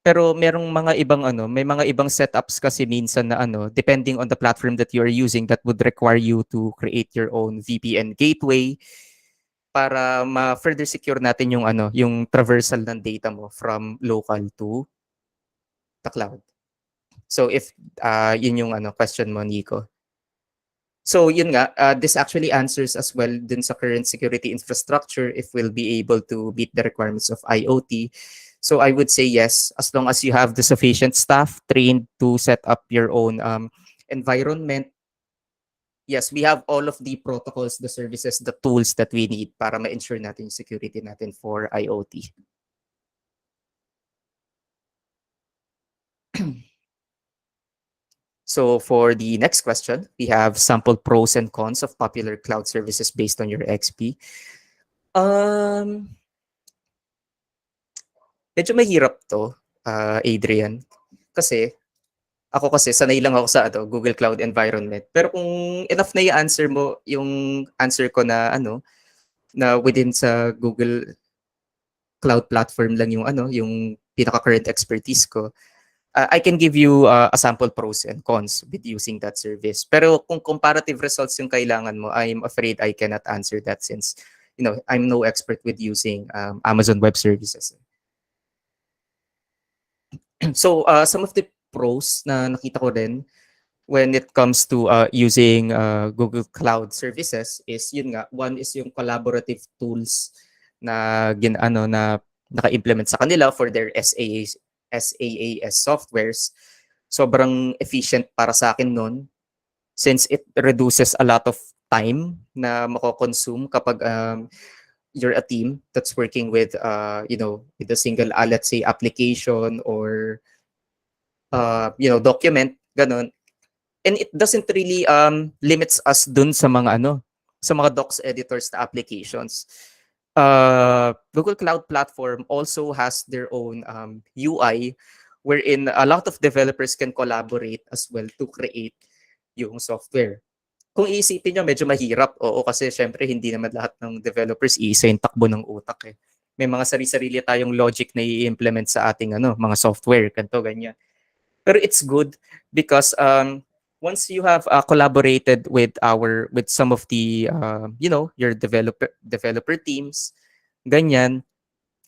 Pero may mga ibang setups kasi minsan na depending on the platform that you are using, that would require you to create your own VPN gateway para ma-further secure natin yung traversal ng data mo from local to the cloud. So if yun yung question mo, Nico. So yun nga, this actually answers as well dun sa current security infrastructure if we'll be able to meet the requirements of IoT. So I would say yes, as long as you have the sufficient staff trained to set up your own environment. Yes, we have all of the protocols, the services, the tools that we need para ma-ensure natin yung security natin for IoT. So for the next question, we have sample pros and cons of popular cloud services based on your XP. Medyo mahirap to, Adrian. Kasi ako kasi sanay lang ako sa Google Cloud environment. Pero kung enough na i-answer mo yung answer ko na na within sa Google Cloud platform lang yung pinaka-current expertise ko, I can give you a sample pros and cons with using that service. Pero kung comparative results yung kailangan mo, I'm afraid I cannot answer that since I'm no expert with using Amazon Web Services. So some of the pros na nakita ko din when it comes to using Google Cloud services is yun nga, one is yung collaborative tools na na naka-implement sa kanila for their SaaS softwares. Sobrang efficient para sa akin nun since it reduces a lot of time na mako-consume kapag you're a team that's working with with a single let's say application or document ganun. And it doesn't really limits us dun sa mga docs editors na applications. Google Cloud Platform also has their own UI wherein a lot of developers can collaborate as well to create yung software. Kung iisipin nyo, medyo mahirap. Oo, kasi syempre hindi naman lahat ng developers isa yung takbo ng utak eh. May mga sarili-sarili tayong logic na i-implement sa ating mga software, ganito, ganyan. Pero it's good because once you have collaborated with some of the your developer teams, ganyan,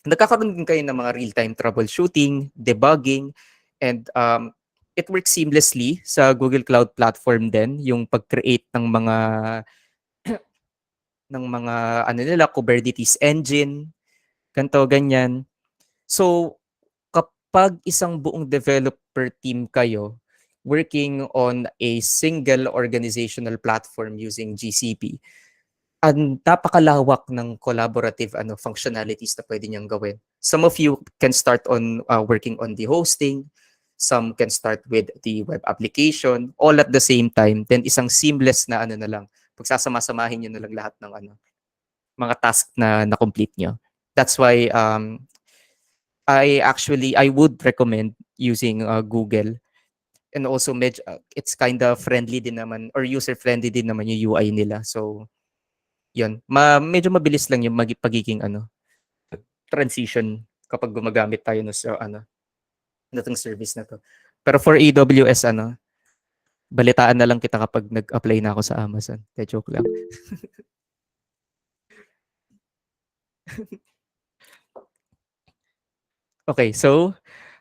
nagkakaroon din kayo ng mga real-time troubleshooting, debugging, and it works seamlessly sa Google Cloud Platform din, yung pag-create ng mga ano nila, Kubernetes engine, ganito, ganyan. So, kapag isang buong developer team kayo working on a single organizational platform using GCP, ang napakalawak ng collaborative functionalities na pwede niyang gawin. Some of you can start on working on the hosting, some can start with the web application, all at the same time. Then isang seamless na na lang, pagsasama-samahin niyo na lang lahat ng mga task na na-complete niyo. That's why I would recommend using Google, and also it's kind of friendly din naman, or user friendly din naman yung UI nila. So yun, medyo mabilis lang yung pagiging transition kapag gumagamit tayo sa natong service na to. Pero for AWS balitaan na lang kita kapag nag-apply na ako sa Amazon. Joke lang. Okay, so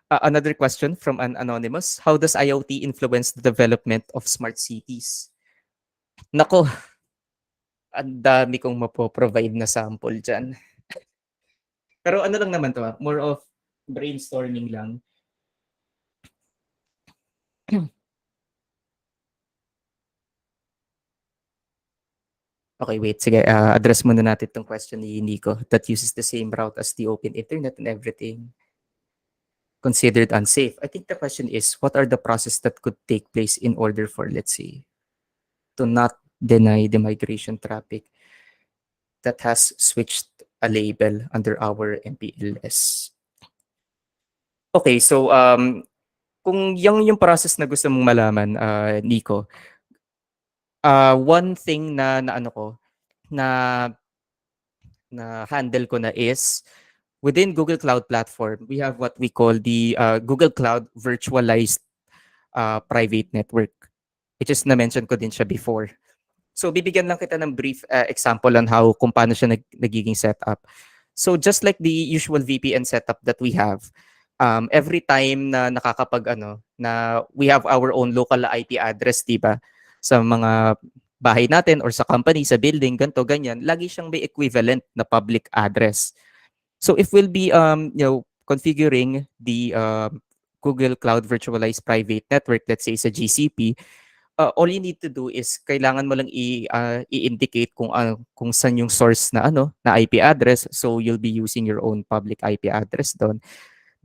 another question from an anonymous. How does IoT influence the development of smart cities? Nako, ang dami kong mapo-provide na sample dyan. Pero ano lang naman to, more of brainstorming lang. Okay, wait. Sige, address muna natin itong question ni Nico that uses the same route as the open internet and everything considered unsafe. I think the question is, what are the processes that could take place in order for, let's say, to not deny the migration traffic that has switched a label under our MPLS? Okay, so kung yung process na gusto mong malaman, Nico, one thing na ano ko, na handle ko na is within Google Cloud Platform, we have what we call the Google Cloud Virtualized Private Network. Which is na-mention ko din siya before. So bibigyan lang kita ng brief example on how kung paano siya nagiging setup. So just like the usual VPN setup that we have, every time na na we have our own local IP address, di ba? Sa mga bahay natin or sa company, sa building, ganto ganyan, lagi siyang may equivalent na public address. So if we'll be configuring the Google Cloud Virtualized Private Network, let's say sa GCP, all you need to do is kailangan mo lang i-indicate kung saan yung source na na IP address. So you'll be using your own public IP address doon.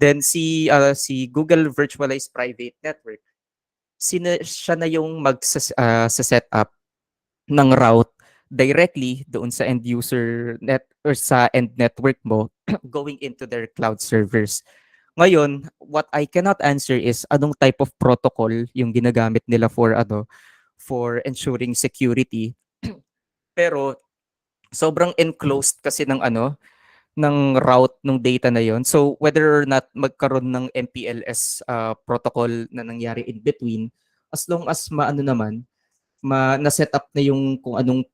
Then si Google Virtualized Private Network, siya na yung sa setup ng route directly doon sa end user net or sa end network mo going into their cloud servers. Ngayon, what I cannot answer is anong type of protocol yung ginagamit nila for ensuring security. Pero sobrang enclosed kasi ng route ng data na yon. So whether or not magkaroon ng MPLS protocol na nangyari in between, as long as na-set up na yung kung anong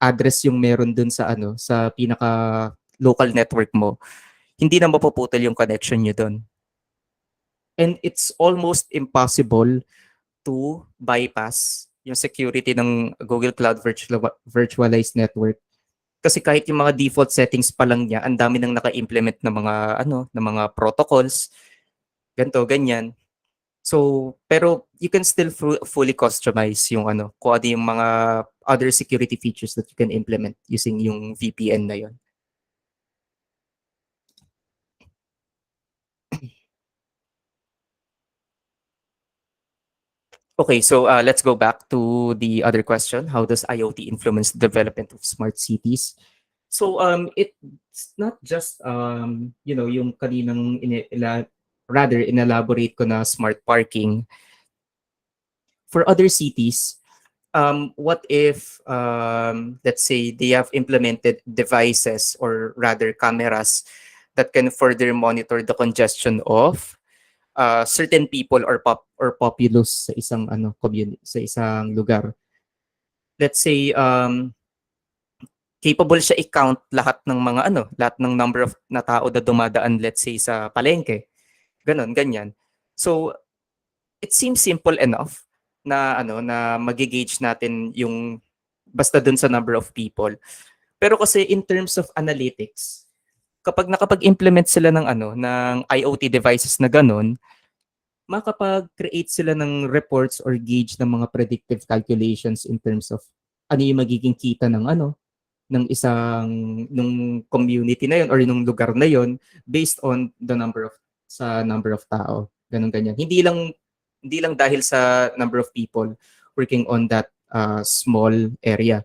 address yung meron dun sa sa pinaka local network mo, hindi na mapuputol yung connection nyo dun. And it's almost impossible to bypass yung security ng Google Cloud Virtualized Network. Kasi kahit yung mga default settings pa lang niya, ang dami nang naka-implement ng mga protocols, ganto ganyan. So, pero you can still fully customize yung kung ano yung mga other security features that you can implement using yung VPN na yon. Okay, so let's go back to the other question. How does IoT influence the development of smart cities? So it's not just yung kaninang inelaborate ko na smart parking. For other cities, what if let's say they have implemented devices or rather cameras that can further monitor the congestion of certain people or populace sa isang community, sa isang lugar. Let's say capable siya i-count lahat ng mga lahat ng number of na tao na dumadaan, let's say sa palengke. Ganon, ganyan. So it seems simple enough na ano na magi-gauge natin yung basta dun sa number of people. Pero kasi in terms of analytics, kapag nakapag-implement sila ng ano ng IoT devices na ganun, makapag-create sila ng reports or gauge ng mga predictive calculations in terms of ano yung magiging kita ng ano ng isang nung community na yon or nung lugar na yon based on the number of tao. Ganun ganyan. Hindi lang dahil sa number of people working on that small area.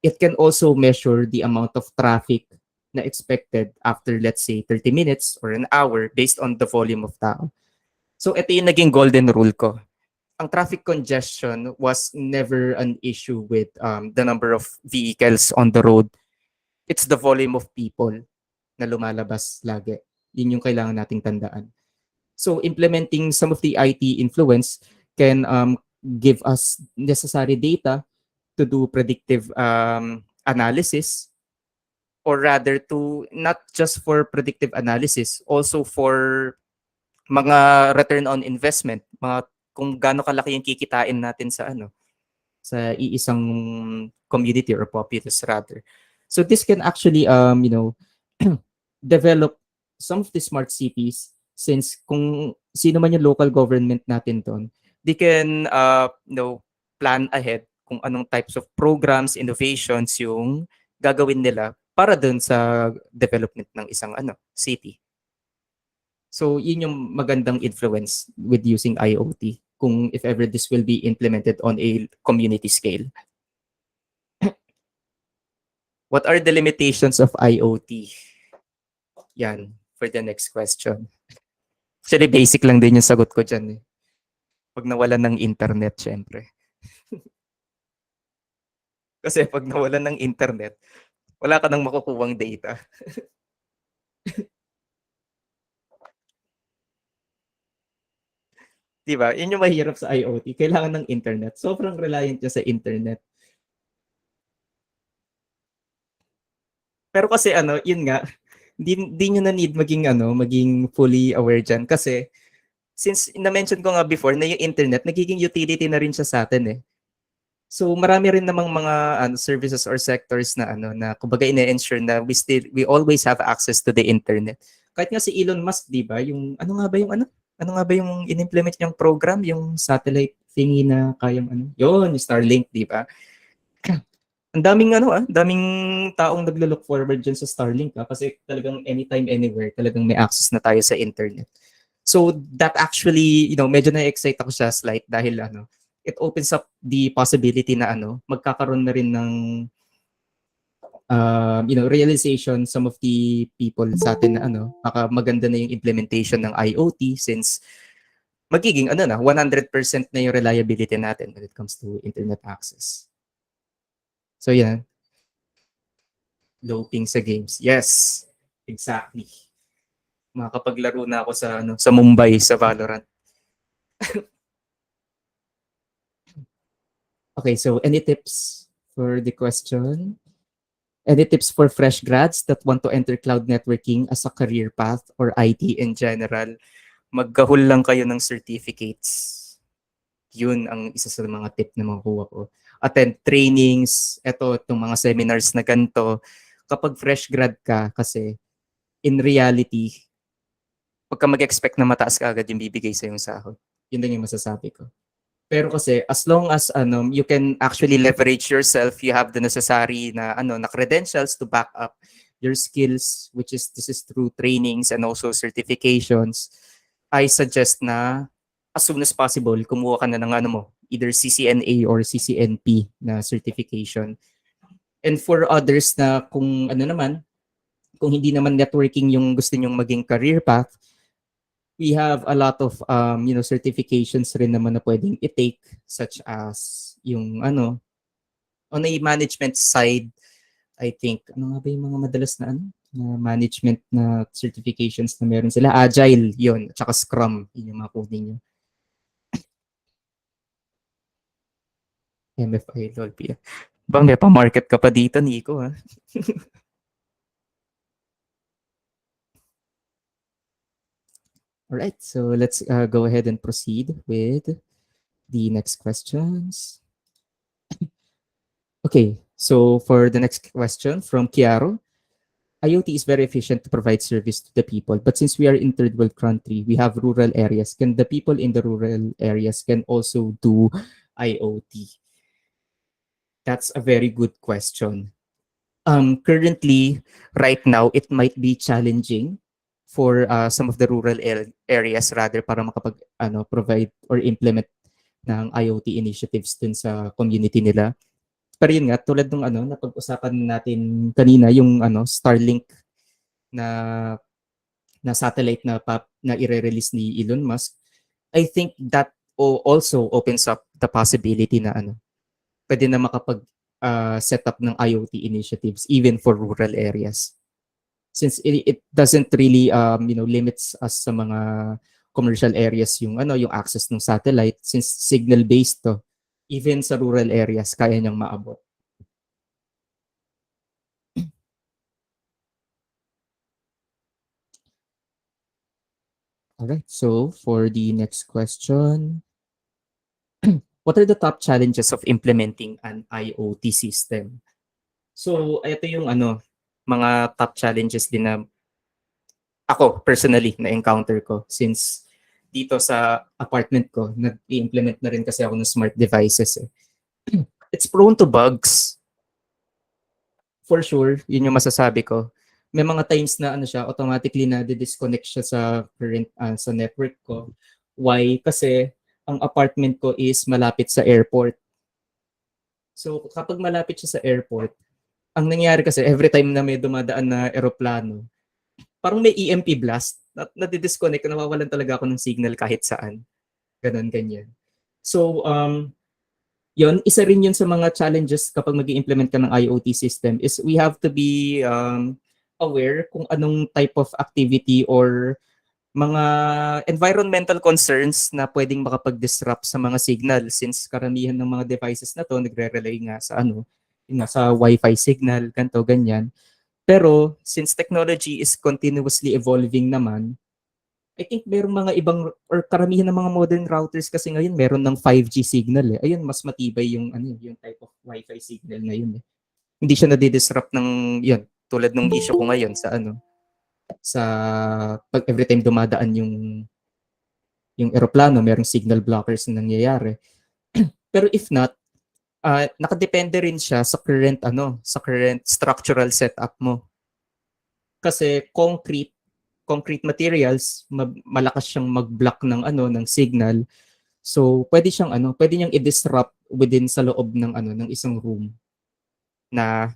It can also measure the amount of traffic na expected after let's say 30 minutes or an hour based on the volume of tao. So ito yung naging golden rule ko. Ang traffic congestion was never an issue with the number of vehicles on the road. It's the volume of people na lumalabas lagi. Yun yung kailangan nating tandaan. So implementing some of the IT influence can give us necessary data to do predictive analysis, or rather to not just for predictive analysis, also for mga return on investment, mga kung gaano kalaki yung kikitain natin sa ano sa iisang community or populace rather. So this can actually develop some of the smart cities, since kung sino man yung local government natin doon, they can plan ahead kung anong types of programs, innovations yung gagawin nila para doon sa development ng isang city. So yun yung magandang influence with using IoT kung if ever this will be implemented on a community scale. What are the limitations of IoT? Yan, for the next question. Actually, basic lang din yung sagot ko dyan. Pag nawalan ng internet, syempre. Kasi pag nawalan ng internet, wala ka nang makukuwang data. Diba? Yun yung mahirap sa IoT. Kailangan ng internet. Sobrang reliant niya sa internet. Pero kasi yun nga, di nyo na need maging fully aware dyan. Kasi, since na-mention ko nga before na yung internet, nagiging utility na rin siya sa atin eh. So marami rin namang mga services or sectors na na kumbaga ine-ensure na we always have access to the internet. Kahit nga si Elon Musk, 'di ba? Yung ano nga ba yung in-implement niyang program, yung satellite thingy na kayang Yun, yung Starlink, 'di ba? Ang daming taong naglo-look forward dyan sa Starlink kasi talagang anytime anywhere talagang may access na tayo sa internet. So that actually, medyo na-excite ako siya slight dahil it opens up the possibility na magkakaroon na rin ng realization some of the people sa atin na baka maganda na yung implementation ng IoT, since magiging 100% na yung reliability natin when it comes to internet access. So yan. Low ping sa games. Yes. Exactly. Makapaglaro na ako sa Mumbai sa Valorant. Okay, so any tips for the question? Any tips for fresh grads that want to enter cloud networking as a career path or IT in general? Maggahol lang kayo ng certificates. Yun ang isa sa mga tip na makukuha ko. Attend trainings, itong mga seminars na ganito. Kapag fresh grad ka, kasi in reality, pagka mag-expect na mataas ka agad yung bibigay sa yung sahod. Yun lang yung masasabi ko. Pero kasi as long as you can actually leverage yourself, you have the necessary na credentials to back up your skills, which is this is through trainings and also certifications. I suggest na as soon as possible kumuha ka na ng either CCNA or CCNP na certification. And for others na kung kung hindi naman networking yung gusto nyong maging career path, we have a lot of certifications rin naman na pwedeng i-take, such as yung on a management side, I think nga ba yung mga madalas na na management na certifications na meron sila? Agile, yon, at saka Scrum, yun yung mga coding nyo. MFI, LOL, Bang, may pa-market ka pa dito, Nico, ha? All right, so let's go ahead and proceed with the next questions. Okay, so for the next question from Kiaro, IoT is very efficient to provide service to the people, but since we are in third world country, we have rural areas. Can the people in the rural areas can also do IoT? That's a very good question. Currently, right now, it might be challenging for some of the rural areas rather para makapag provide or implement ng IoT initiatives dun sa community nila. Pero yun nga, tulad ng napag-usapan natin kanina, yung Starlink na satellite na ire-release ni Elon Musk, I think that also opens up the possibility na pwede na makapag set up ng IoT initiatives even for rural areas. Since it doesn't really limits us sa mga commercial areas yung access ng satellite, since signal based to, even sa rural areas kaya niyang maabot. All right, so for the next question, what are the top challenges of implementing an IoT system? So, ito yung mga top challenges din na ako personally na encounter ko since dito sa apartment ko, nag-implement na rin kasi ako ng smart devices eh. It's prone to bugs. For sure, yun yung masasabi ko. May mga times na siya, automatically na disconnect siya sa current sa network ko. Why? Kasi ang apartment ko is malapit sa airport. So kapag malapit siya sa airport, ang nangyayari kasi every time na may dumadaan na eroplano, parang may EMP blast, na-disconnect, nawawalan talaga ako ng signal kahit saan. Ganon, ganyan. So, yun, isa rin yun sa mga challenges kapag mag-implement ka ng IoT system is we have to be aware kung anong type of activity or mga environmental concerns na pwedeng makapag-disrupt sa mga signal since karamihan ng mga devices na to nagre-rely nga sa yun nga, sa Wi-Fi signal, ganto ganyan. Pero since technology is continuously evolving naman, I think merong mga ibang or karamihan ng mga modern routers kasi ngayon meron ng 5G signal eh. Ayun, mas matibay yung yung type of Wi-Fi signal ngayon eh. Hindi siya nadi-disrupt ng yun, tulad ng issue ko ngayon sa sa pag every time dumadaan yung eroplano, merong signal blockers na nangyayari. Pero if not, nakadepende rin siya sa current sa current structural setup mo. Kasi concrete materials, malakas siyang mag-block ng ng signal. So pwede siyang pwede niyang i-disrupt within sa loob ng ng isang room na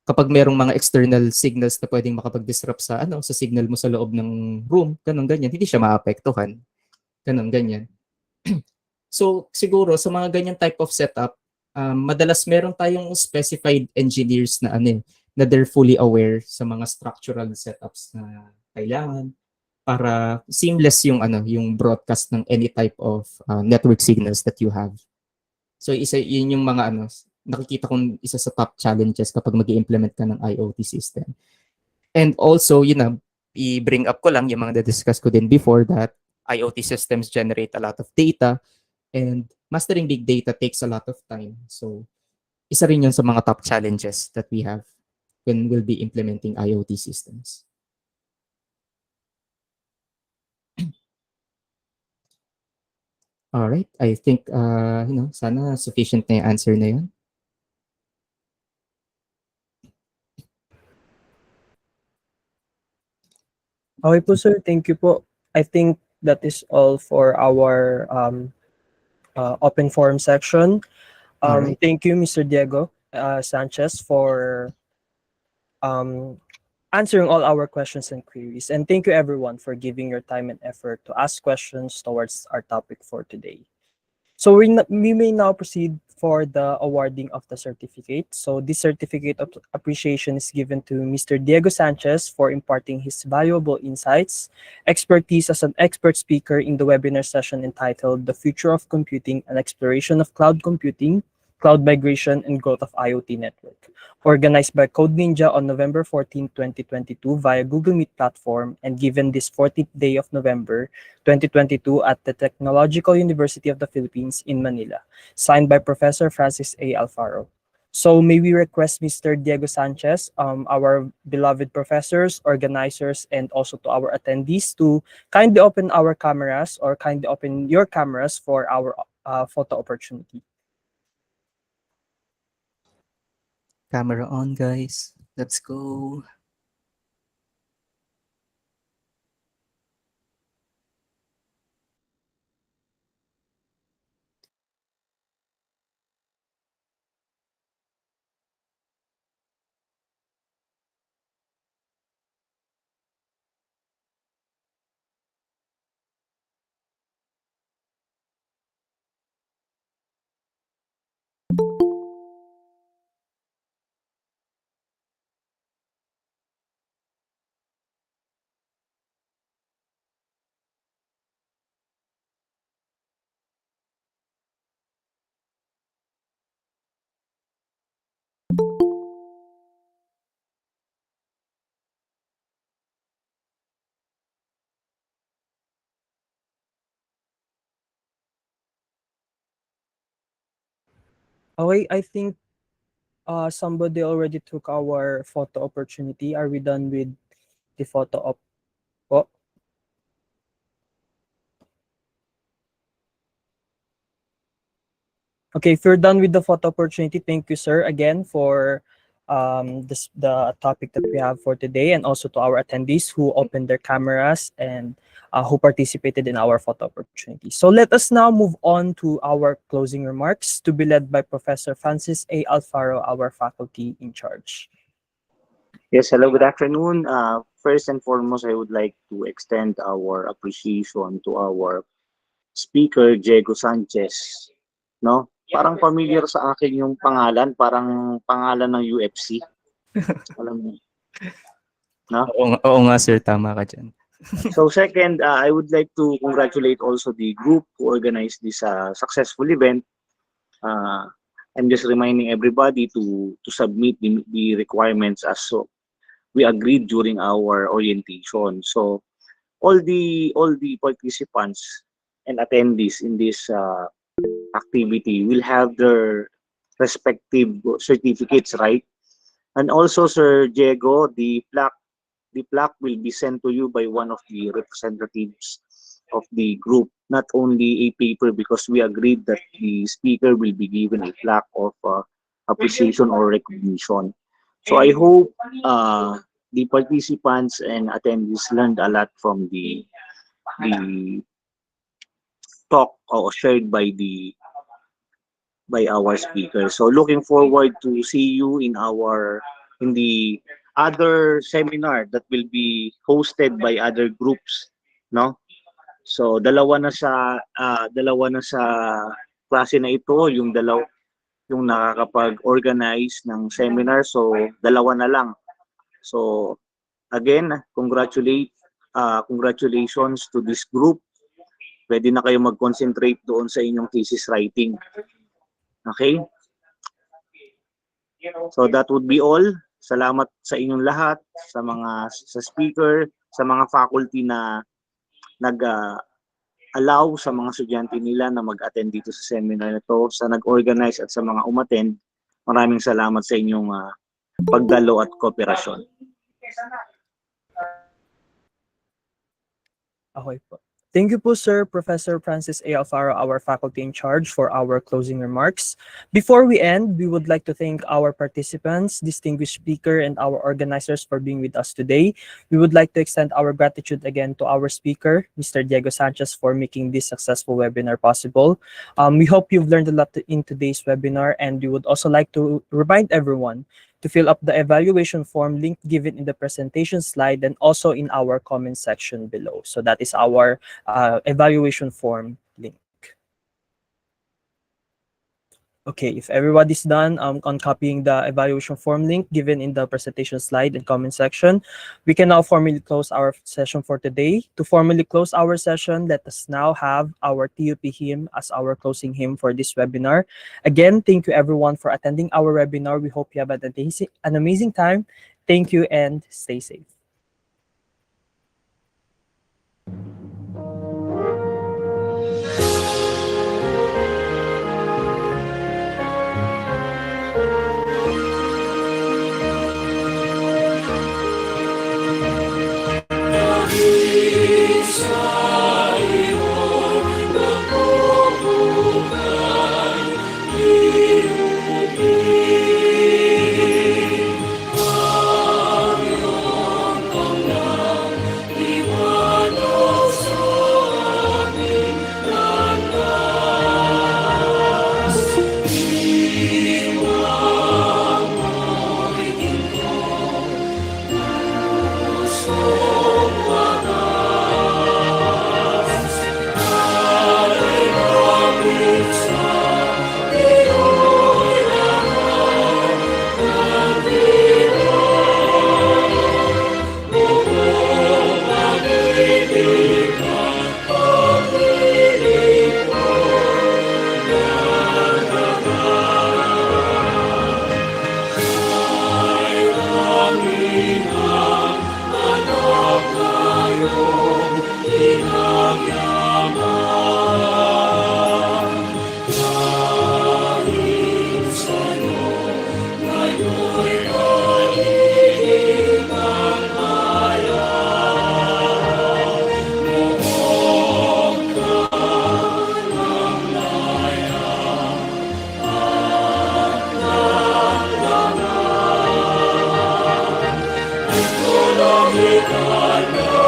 kapag merong mga external signals na pwedeng makapag-disrupt sa sa signal mo sa loob ng room, ganun ganyan, hindi siya maapektuhan. Ganun ganyan. So siguro sa mga ganyan type of setup, madalas meron tayong specified engineers na na they're fully aware sa mga structural setups na kailangan para seamless yung broadcast ng any type of network signals that you have. So yun yung mga nakikita kong isa sa top challenges kapag mag-i-implement ka ng IoT system. And also, i-bring up ko lang yung mga na-discuss ko din before that IoT systems generate a lot of data and mastering big data takes a lot of time. So, isa rin yun sa mga top challenges that we have when we'll be implementing IoT systems. All right, I think sana sufficient na yung answer na yun. Okay po sir, thank you po. I think that is all for our open forum section. Alright. Thank you, Mr. Diego Sanchez, for answering all our questions and queries. And thank you, everyone, for giving your time and effort to ask questions towards our topic for today. So we may now proceed for the awarding of the certificate. So this certificate of appreciation is given to Mr. Diego Sanchez for imparting his valuable insights, expertise as an expert speaker in the webinar session entitled The Future of Computing and Exploration of Cloud Computing, cloud migration, and growth of IoT network, organized by Code Ninja on November 14, 2022 via Google Meet platform and given this 14th day of November 2022 at the Technological University of the Philippines in Manila, signed by Professor Francis A. Alfaro. So may we request Mr. Diego Sanchez, our beloved professors, organizers, and also to our attendees to kindly open our cameras or kindly open your cameras for our photo opportunity. Camera on, guys. Let's go. Okay, I think somebody already took our photo opportunity. Are we done with the photo op? Po? Okay, if you're done with the photo opportunity, thank you, sir, again for the topic that we have for today, and also to our attendees who opened their cameras and who participated in our photo opportunity. So let us now move on to our closing remarks to be led by Professor Francis A. Alfaro, our faculty in charge. Yes, hello, good afternoon. First and foremost, I would like to extend our appreciation to our speaker, Diego Sanchez. No? Parang familiar sa akin yung pangalan, parang pangalan ng UFC. Alam mo, no? Oo nga, sir. Tama ka dyan. So second, I would like to congratulate also the group who organized this successful event. Uh, I'm just reminding everybody to submit the requirements as so we agreed during our orientation. So all the participants and attendees in this activity will have their respective certificates, right? And also, Sir Diego, the plaque will be sent to you by one of the representatives of the group, not only a paper, because we agreed that the speaker will be given a plaque of appreciation or recognition. So I hope the participants and attendees learned a lot from the talk or shared by our speaker. So looking forward to see you in the other seminar that will be hosted by other groups, no? So dalawa na sa klase na ito, yung nakakapag-organize ng seminar. So dalawa na lang. So again, congratulations to this group. Pwede na kayo mag-concentrate doon sa inyong thesis writing. Okay? So that would be all. Salamat sa inyong lahat, sa speaker, sa mga faculty na nag-allow sa mga estudyante nila na mag-attend dito sa seminar na to, sa nag-organize at sa mga umattend. Maraming salamat sa inyong pagdalo at kooperasyon. Okay po. Thank you po, sir, Professor Francis A. Alfaro, our faculty in charge, for our closing remarks. Before we end, we would like to thank our participants, distinguished speaker, and our organizers for being with us today. We would like to extend our gratitude again to our speaker, Mr. Diego Sanchez, for making this successful webinar possible. We hope you've learned a lot in today's webinar, and we would also like to remind everyone to fill up the evaluation form link given in the presentation slide and also in our comment section below. So that is our evaluation form link. Okay, if everybody's done on copying the evaluation form link given in the presentation slide and comment section, we can now formally close our session for today. To formally close our session, let us now have our TUP hymn as our closing hymn for this webinar. Again, thank you everyone for attending our webinar. We hope you have an amazing time. Thank you and stay safe. Lord,